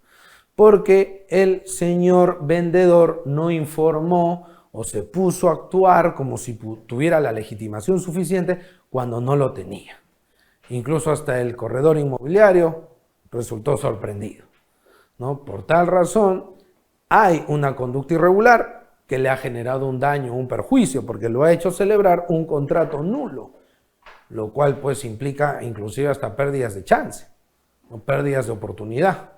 Porque el señor vendedor no informó o se puso a actuar como si tuviera la legitimación suficiente cuando no lo tenía. Incluso hasta el corredor inmobiliario resultó sorprendido, ¿no? Por tal razón, hay una conducta irregular que le ha generado un daño, un perjuicio, porque lo ha hecho celebrar un contrato nulo, lo cual pues implica inclusive hasta pérdidas de chance, o pérdidas de oportunidad,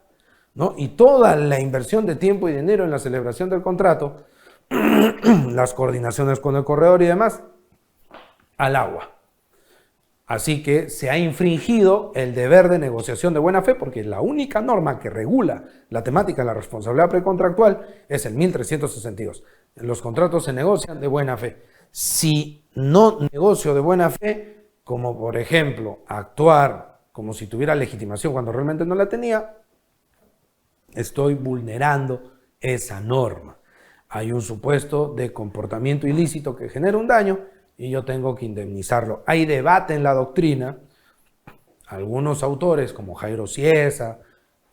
¿no? Y toda la inversión de tiempo y dinero en la celebración del contrato, las coordinaciones con el corredor y demás, al agua. Así que se ha infringido el deber de negociación de buena fe, porque la única norma que regula la temática de la responsabilidad precontractual es el 1362. Los contratos se negocian de buena fe. Si no negocio de buena fe, como por ejemplo actuar como si tuviera legitimación cuando realmente no la tenía, estoy vulnerando esa norma. Hay un supuesto de comportamiento ilícito que genera un daño y yo tengo que indemnizarlo. Hay debate en la doctrina. Algunos autores, como Jairo Cieza,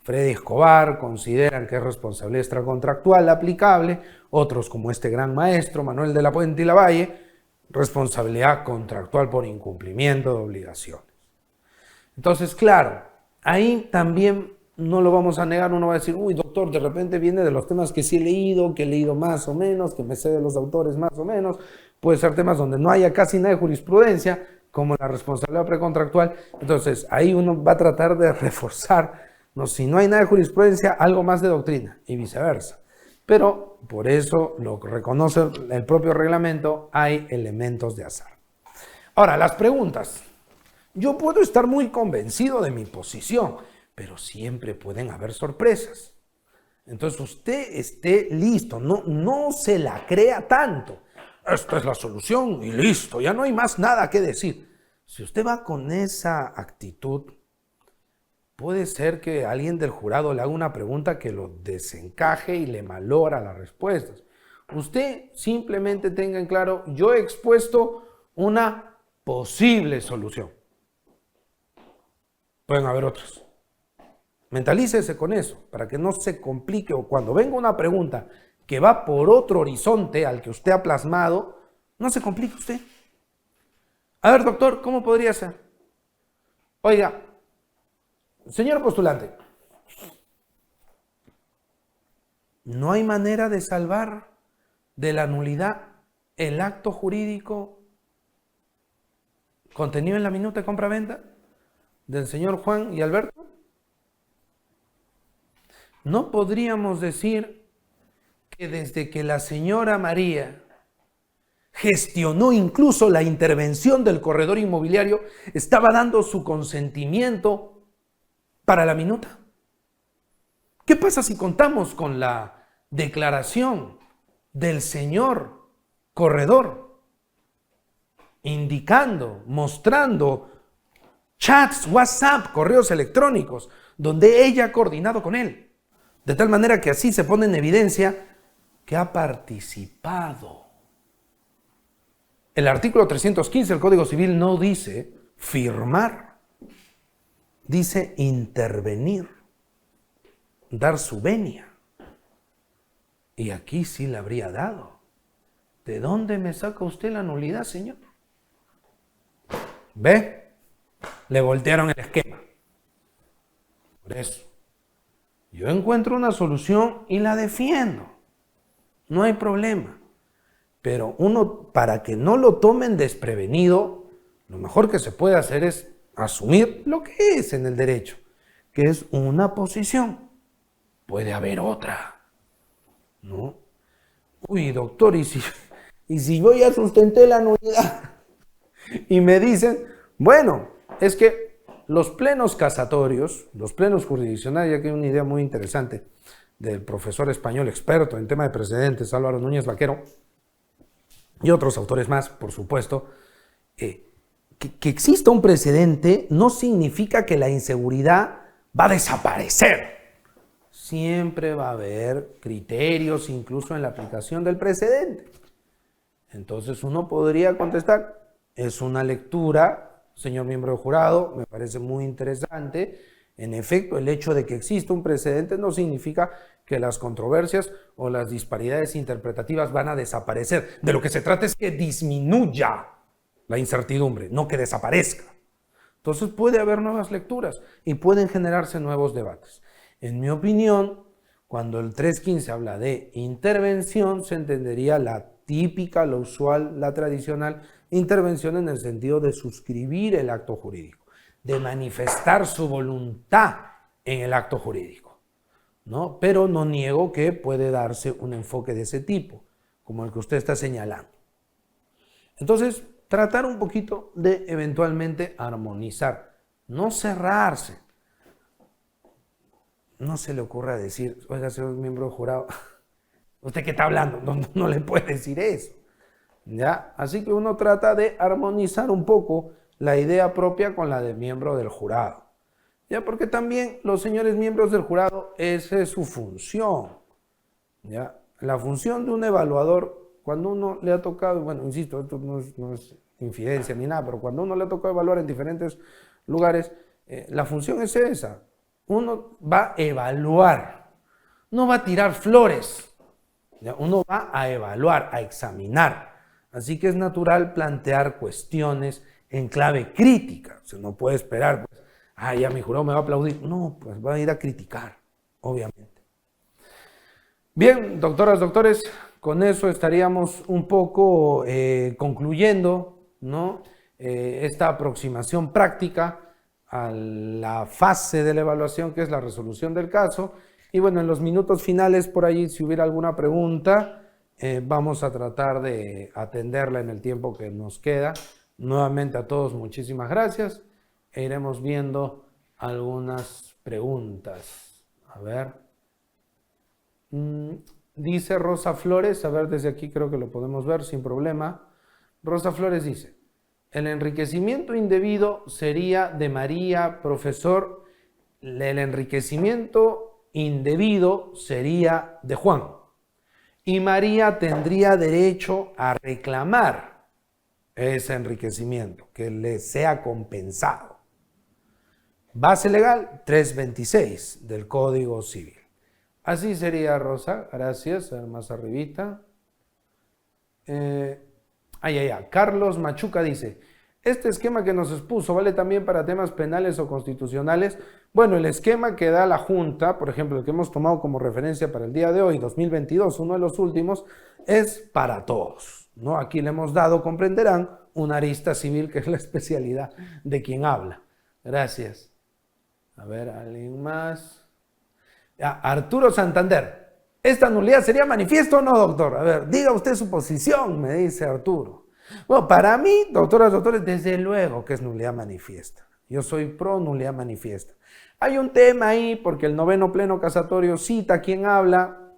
Freddy Escobar, consideran que es responsabilidad extracontractual aplicable. Otros, como este gran maestro, Manuel de la Puente y Lavalle, responsabilidad contractual por incumplimiento de obligaciones. Entonces, claro, ahí también no lo vamos a negar. Uno va a decir, uy, doctor, de repente viene de los temas que sí he leído, que he leído más o menos, que me sé de los autores más o menos. Puede ser temas donde no haya casi nada de jurisprudencia, como la responsabilidad precontractual. Entonces, ahí uno va a tratar de reforzar, ¿no?, si no hay nada de jurisprudencia, algo más de doctrina y viceversa. Pero por eso lo reconoce el propio reglamento, hay elementos de azar. Ahora, las preguntas. Yo puedo estar muy convencido de mi posición, pero siempre pueden haber sorpresas. Entonces usted esté listo, no se la crea tanto. Esta es la solución y listo, ya no hay más nada que decir. Si usted va con esa actitud, puede ser que alguien del jurado le haga una pregunta que lo desencaje y le malora las respuestas. Usted simplemente tenga en claro, yo he expuesto una posible solución. Pueden haber otros. Mentalícese con eso, para que no se complique o cuando venga una pregunta que va por otro horizonte al que usted ha plasmado, no se complique usted. A ver, doctor, ¿cómo podría ser? Oiga, señor postulante, ¿no hay manera de salvar de la nulidad el acto jurídico contenido en la minuta de compra-venta del señor Juan y Alberto? ¿No podríamos decir que desde que la señora María gestionó incluso la intervención del corredor inmobiliario, estaba dando su consentimiento para la minuta? ¿Qué pasa si contamos con la declaración del señor corredor, indicando, mostrando chats, WhatsApp, correos electrónicos, donde ella ha coordinado con él? De tal manera que así se pone en evidencia que ha participado. El artículo 315 del Código Civil no dice firmar, dice intervenir, dar su venia. Y aquí sí le habría dado. ¿De dónde me saca usted la nulidad, señor? ¿Ve? Le voltearon el esquema. Por eso, yo encuentro una solución y la defiendo. No hay problema. Pero uno, para que no lo tomen desprevenido, lo mejor que se puede hacer es asumir lo que es en el derecho, que es una posición. Puede haber otra, ¿no? Uy, doctor, ¿y si yo ya sustenté la nulidad? Y me dicen, bueno, es que los plenos casatorios, los plenos jurisdiccionales, ya que hay una idea muy interesante del profesor español experto en tema de precedentes, Álvaro Núñez Vaquero, y otros autores más, por supuesto, que exista un precedente no significa que la inseguridad va a desaparecer. Siempre va a haber criterios, incluso en la aplicación del precedente. Entonces uno podría contestar, es una lectura, señor miembro del jurado, me parece muy interesante. En efecto, el hecho de que exista un precedente no significa que las controversias o las disparidades interpretativas van a desaparecer. De lo que se trata es que disminuya la incertidumbre, no que desaparezca. Entonces puede haber nuevas lecturas y pueden generarse nuevos debates. En mi opinión, cuando el 315 habla de intervención, se entendería la típica, la usual, la tradicional intervención en el sentido de suscribir el acto jurídico, de manifestar su voluntad en el acto jurídico, ¿no? Pero no niego que puede darse un enfoque de ese tipo, como el que usted está señalando. Entonces, tratar un poquito de eventualmente armonizar, no cerrarse. No se le ocurra decir, oiga, señor miembro del jurado, ¿usted qué está hablando? No le puede decir eso, ¿ya? Así que uno trata de armonizar un poco la idea propia con la del miembro del jurado. ¿Ya? Porque también los señores miembros del jurado, esa es su función, ¿ya? La función de un evaluador, cuando uno le ha tocado, bueno, insisto, esto no es infidencia ni nada, pero cuando uno le ha tocado evaluar en diferentes lugares, la función es esa. Uno va a evaluar, no va a tirar flores, ¿ya? Uno va a evaluar, a examinar. Así que es natural plantear cuestiones en clave crítica. O sea, no puede esperar, pues, ya mi jurado me va a aplaudir. No, pues va a ir a criticar, obviamente. Bien, doctoras, doctores, con eso estaríamos un poco concluyendo, ¿no? Esta aproximación práctica a la fase de la evaluación, que es la resolución del caso. Y bueno, en los minutos finales, por allí, si hubiera alguna pregunta, vamos a tratar de atenderla en el tiempo que nos queda. Nuevamente a todos, muchísimas gracias. E iremos viendo algunas preguntas. A ver. Dice Rosa Flores, a ver, desde aquí creo que lo podemos ver sin problema. Rosa Flores dice, el enriquecimiento indebido sería de María, profesor. El enriquecimiento indebido sería de Juan. Y María tendría derecho a reclamar ese enriquecimiento, que le sea compensado. Base legal 326 del Código Civil. Así sería, Rosa. Gracias. A ver, más arribita. Carlos Machuca dice, este esquema que nos expuso vale también para temas penales o constitucionales. Bueno, el esquema que da la Junta, por ejemplo, el que hemos tomado como referencia para el día de hoy, 2022, uno de los últimos, es para todos, ¿no? Aquí le hemos dado, comprenderán, una arista civil, que es la especialidad de quien habla. Gracias. A ver, ¿alguien más? Arturo Santander. ¿Esta nulidad sería manifiesto o no, doctor? A ver, diga usted su posición, me dice Arturo. Bueno, para mí, doctoras, doctores, desde luego que es nulidad manifiesta. Yo soy pro nulidad manifiesta. Hay un tema ahí, porque el noveno pleno casatorio cita a quien habla.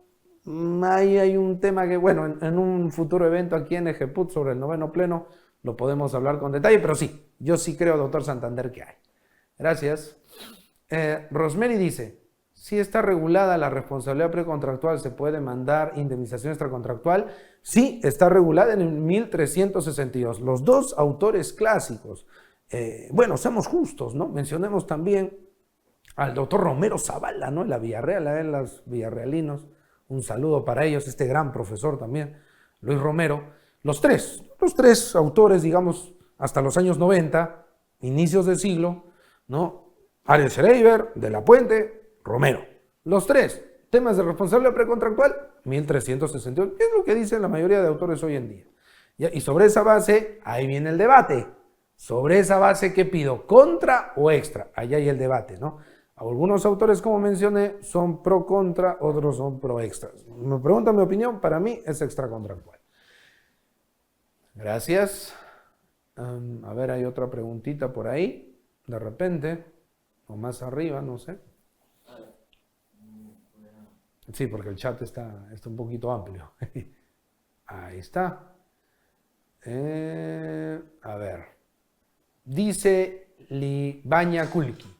Ahí hay un tema que, bueno, en un futuro evento aquí en Ejeput sobre el noveno pleno lo podemos hablar con detalle, pero sí, yo sí creo, doctor Santander, que hay. Gracias. Rosemary dice, si está regulada la responsabilidad precontractual, ¿se puede demandar indemnización extracontractual? Sí, está regulada en el 1362. Los dos autores clásicos. Bueno, seamos justos, ¿no? Mencionemos también al doctor Romero Zavala, ¿no? En la Villarreal, en los villarrealinos. Un saludo para ellos, este gran profesor también, Luis Romero. Los tres autores, digamos, hasta los años 90, inicios del siglo, ¿no? Ariel Schreiber, De la Puente, Romero. Los tres temas de responsabilidad precontractual, 1362, es lo que dicen la mayoría de autores hoy en día. ¿Ya? Y sobre esa base, ahí viene el debate. Sobre esa base, ¿qué pido? ¿Contra o extra? Allá hay el debate, ¿no? Algunos autores, como mencioné, son pro contra, otros son pro extra. Me preguntan mi opinión, para mí es extracontractual. Gracias. A ver, hay otra preguntita por ahí, de repente, o más arriba, no sé. Sí, porque el chat está un poquito amplio. Ahí está. A ver. Dice Libaña Kulki.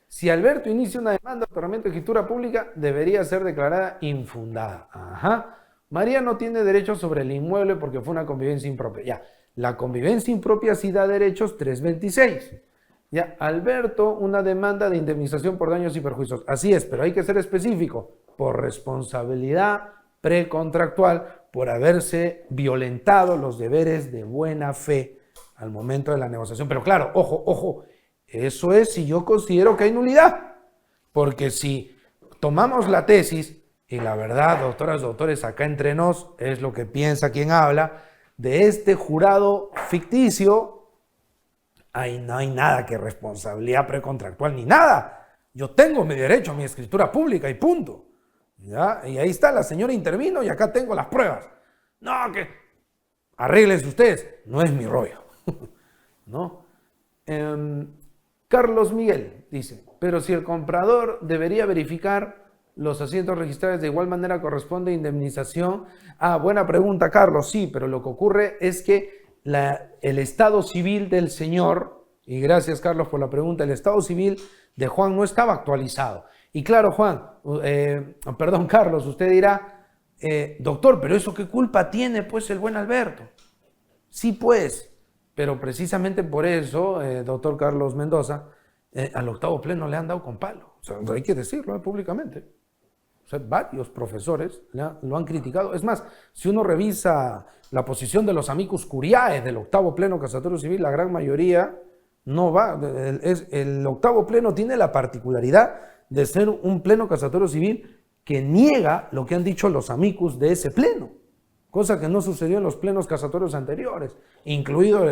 Si Alberto inicia una demanda de otorgamiento de escritura pública, debería ser declarada infundada. Ajá. María no tiene derechos sobre el inmueble porque fue una convivencia impropia. Ya, la convivencia impropia sí da derechos 326. Ya, Alberto, una demanda de indemnización por daños y perjuicios. Así es, pero hay que ser específico. Por responsabilidad precontractual, por haberse violentado los deberes de buena fe al momento de la negociación. Pero claro, ojo, eso es si yo considero que hay nulidad. Porque si tomamos la tesis, y la verdad, doctoras, doctores, acá entre nos, es lo que piensa quien habla, de este jurado ficticio, ahí no hay nada que responsabilidad precontractual ni nada. Yo tengo mi derecho a mi escritura pública y punto. ¿Ya? Y ahí está, la señora intervino y acá tengo las pruebas. No, que arréglense ustedes, no es mi rollo. ¿No? Carlos Miguel dice, pero si el comprador debería verificar los asientos registrados, de igual manera corresponde indemnización. Buena pregunta, Carlos, sí, pero lo que ocurre es que el estado civil del señor, y gracias Carlos por la pregunta, el estado civil de Juan no estaba actualizado. Y claro, Carlos, usted dirá, doctor, pero ¿eso qué culpa tiene pues el buen Alberto? Sí, pues, pero precisamente por eso, doctor Carlos Mendoza, al octavo pleno le han dado con palo. O sea, hay que decirlo públicamente. O sea, varios profesores lo han criticado. Es más, si uno revisa la posición de los amicus curiae del octavo pleno casatorio civil, la gran mayoría no va. El octavo pleno tiene la particularidad de ser un pleno casatorio civil que niega lo que han dicho los amicus de ese pleno, cosa que no sucedió en los plenos casatorios anteriores, incluido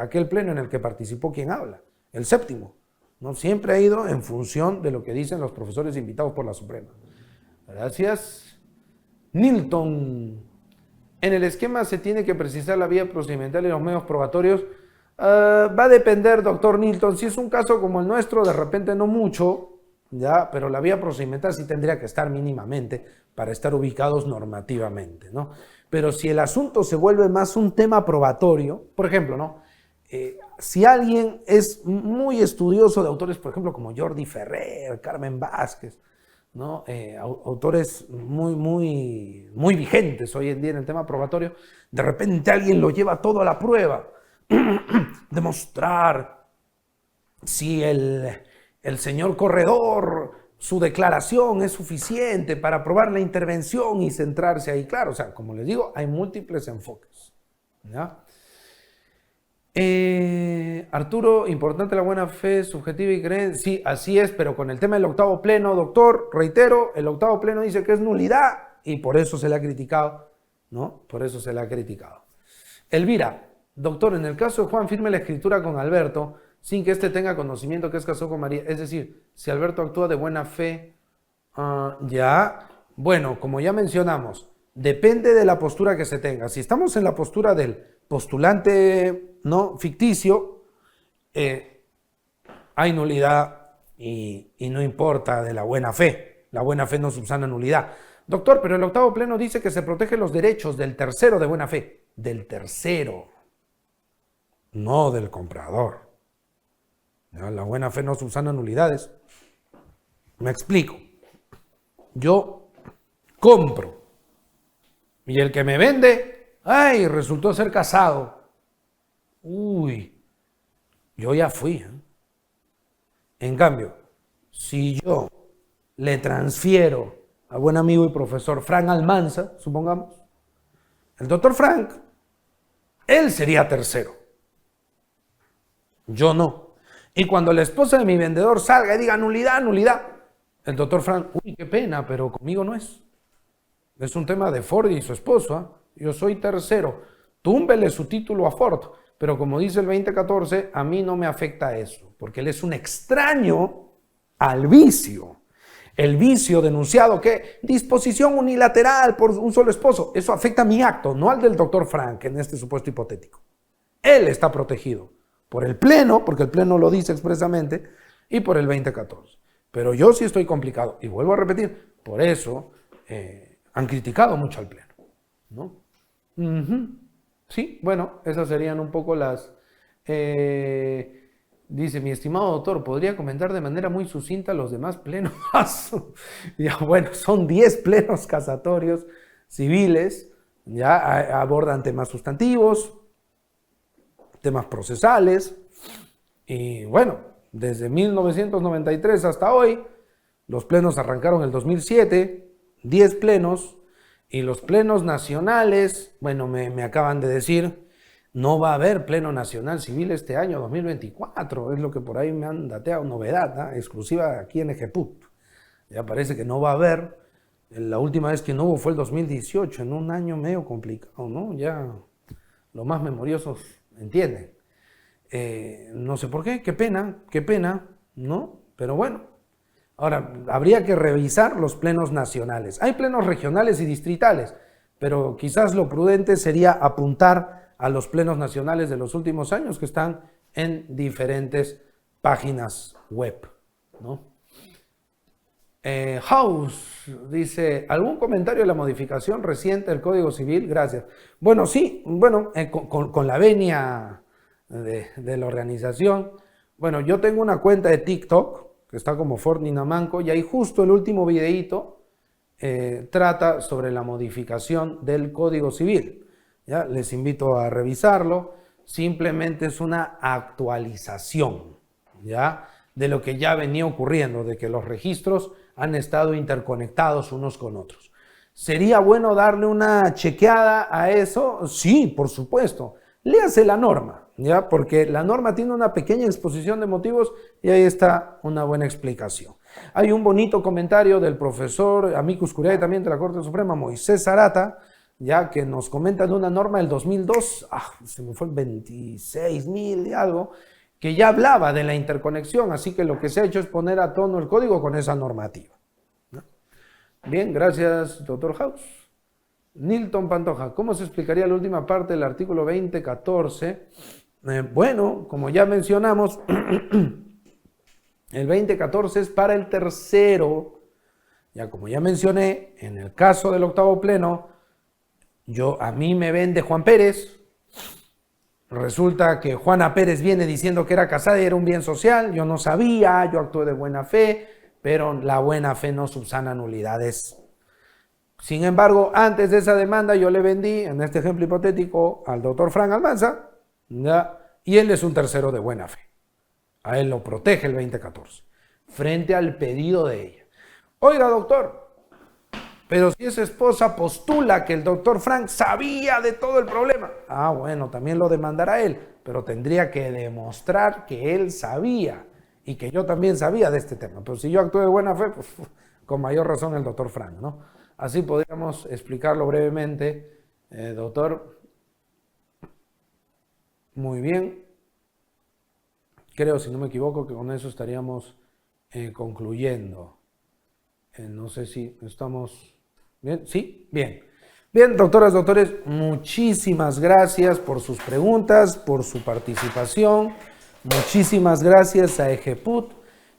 aquel pleno en el que participó quien habla, el séptimo. ¿No? Siempre ha ido en función de lo que dicen los profesores invitados por la Suprema. Gracias. Nilton. En el esquema se tiene que precisar la vía procedimental y los medios probatorios. Va a depender, doctor Nilton. Si es un caso como el nuestro, de repente no mucho, ya, pero la vía procedimental sí tendría que estar mínimamente para estar ubicados normativamente, ¿no? Pero si el asunto se vuelve más un tema probatorio, por ejemplo, ¿no? Si alguien es muy estudioso de autores, por ejemplo, como Jordi Ferrer, Carmen Vázquez, ¿no? Autores muy vigentes hoy en día en el tema probatorio, de repente alguien lo lleva todo a la prueba, demostrar si el señor corredor su declaración es suficiente para aprobar la intervención y centrarse ahí. Claro, o sea, como les digo, hay múltiples enfoques, ¿ya? Arturo, importante la buena fe subjetiva y creencia. Sí, así es, pero con el tema del octavo pleno, doctor, reitero, el octavo pleno dice que es nulidad y por eso se le ha criticado, ¿no? Por eso se le ha criticado. Elvira, doctor, en el caso de Juan firme la escritura con Alberto sin que éste tenga conocimiento que es casado con María, es decir, si Alberto actúa de buena fe, ya, bueno, como ya mencionamos, depende de la postura que se tenga. Si estamos en la postura del postulante no ficticio, hay nulidad y no importa de la buena fe. La buena fe no subsana nulidad. Doctor, pero el octavo pleno dice que se protegen los derechos del tercero de buena fe. Del tercero, no del comprador. ¿Ya? La buena fe no subsana nulidades. Me explico. Yo compro y el que me vende, ay, resultó ser casado. Uy, yo ya fui. En cambio, si yo le transfiero a buen amigo y profesor Frank Almanza, supongamos, el doctor Frank, él sería tercero. Yo no. Y cuando la esposa de mi vendedor salga y diga nulidad, nulidad, el doctor Frank, uy, qué pena, pero conmigo no es. Es un tema de Ford y su esposo. Yo soy tercero. Túmbele su título a Ford. Pero como dice el 2014, a mí no me afecta eso, porque él es un extraño al vicio. El vicio denunciado que disposición unilateral por un solo esposo, eso afecta a mi acto, no al del doctor Frank en este supuesto hipotético. Él está protegido por el Pleno, porque el Pleno lo dice expresamente, y por el 2014. Pero yo sí estoy complicado, y vuelvo a repetir, por eso han criticado mucho al Pleno, ¿no? Sí, bueno, esas serían un poco las... dice, mi estimado doctor, ¿podría comentar de manera muy sucinta los demás plenos? Ya, bueno, son 10 plenos casatorios civiles, ya abordan temas sustantivos, temas procesales, y bueno, desde 1993 hasta hoy, los plenos arrancaron el 2007, 10 plenos, y los plenos nacionales, bueno, me acaban de decir, no va a haber pleno nacional civil este año 2024, es lo que por ahí me han dateado, novedad, ¿no? Exclusiva aquí en Ejeput. Ya parece que no va a haber, la última vez que no hubo fue el 2018, en un año medio complicado, ¿no? Ya los más memoriosos entienden. No sé por qué pena, ¿no? Pero bueno. Ahora, habría que revisar los plenos nacionales. Hay plenos regionales y distritales, pero quizás lo prudente sería apuntar a los plenos nacionales de los últimos años que están en diferentes páginas web, ¿no? House dice, ¿algún comentario de la modificación reciente del Código Civil? Gracias. Bueno, sí, bueno, con la venia de la organización. Bueno, yo tengo una cuenta de TikTok que está como Ford Ninamanco, y ahí justo el último videíto trata sobre la modificación del Código Civil. ¿Ya? Les invito a revisarlo. Simplemente es una actualización, ¿ya?, de lo que ya venía ocurriendo, de que los registros han estado interconectados unos con otros. ¿Sería bueno darle una chequeada a eso? Sí, por supuesto. Léase la norma, ¿ya? Porque la norma tiene una pequeña exposición de motivos y ahí está una buena explicación. Hay un bonito comentario del profesor amicus curiae también de la Corte Suprema, Moisés Zarata, ya que nos comenta de una norma del 2002, se me fue el 26.000 y algo, que ya hablaba de la interconexión, así que lo que se ha hecho es poner a tono el código con esa normativa, ¿no? Bien, gracias, doctor House. Nilton Pantoja, ¿cómo se explicaría la última parte del artículo 2014? Bueno, como ya mencionamos, el 2014 es para el tercero. Ya como ya mencioné, en el caso del octavo pleno, a mí me vende Juan Pérez. Resulta que Juana Pérez viene diciendo que era casada y era un bien social. Yo no sabía, yo actué de buena fe, pero la buena fe no subsana nulidades. Sin embargo, antes de esa demanda yo le vendí, en este ejemplo hipotético, al doctor Frank Almanza, ¿ya?, y él es un tercero de buena fe. A él lo protege el 2014, frente al pedido de ella. Oiga, doctor, pero si esa esposa postula que el doctor Frank sabía de todo el problema. Ah, bueno, también lo demandará él, pero tendría que demostrar que él sabía y que yo también sabía de este tema. Pero si yo actué de buena fe, pues con mayor razón el doctor Frank, ¿no? Así podríamos explicarlo brevemente. Doctor, muy bien. Creo, si no me equivoco, que con eso estaríamos concluyendo. No sé si estamos bien. ¿Sí? Bien. Bien, doctoras, doctores, muchísimas gracias por sus preguntas, por su participación. Muchísimas gracias a Ejeput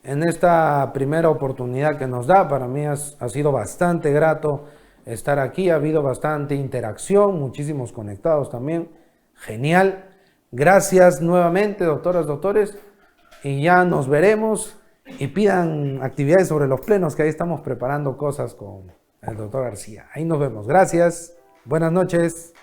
en esta primera oportunidad que nos da. Para mí ha sido bastante grato estar aquí. Ha habido bastante interacción, muchísimos conectados también. Genial. Gracias nuevamente, doctoras, doctores. Y ya nos veremos. Y pidan actividades sobre los plenos, que ahí estamos preparando cosas con el doctor García. Ahí nos vemos. Gracias. Buenas noches.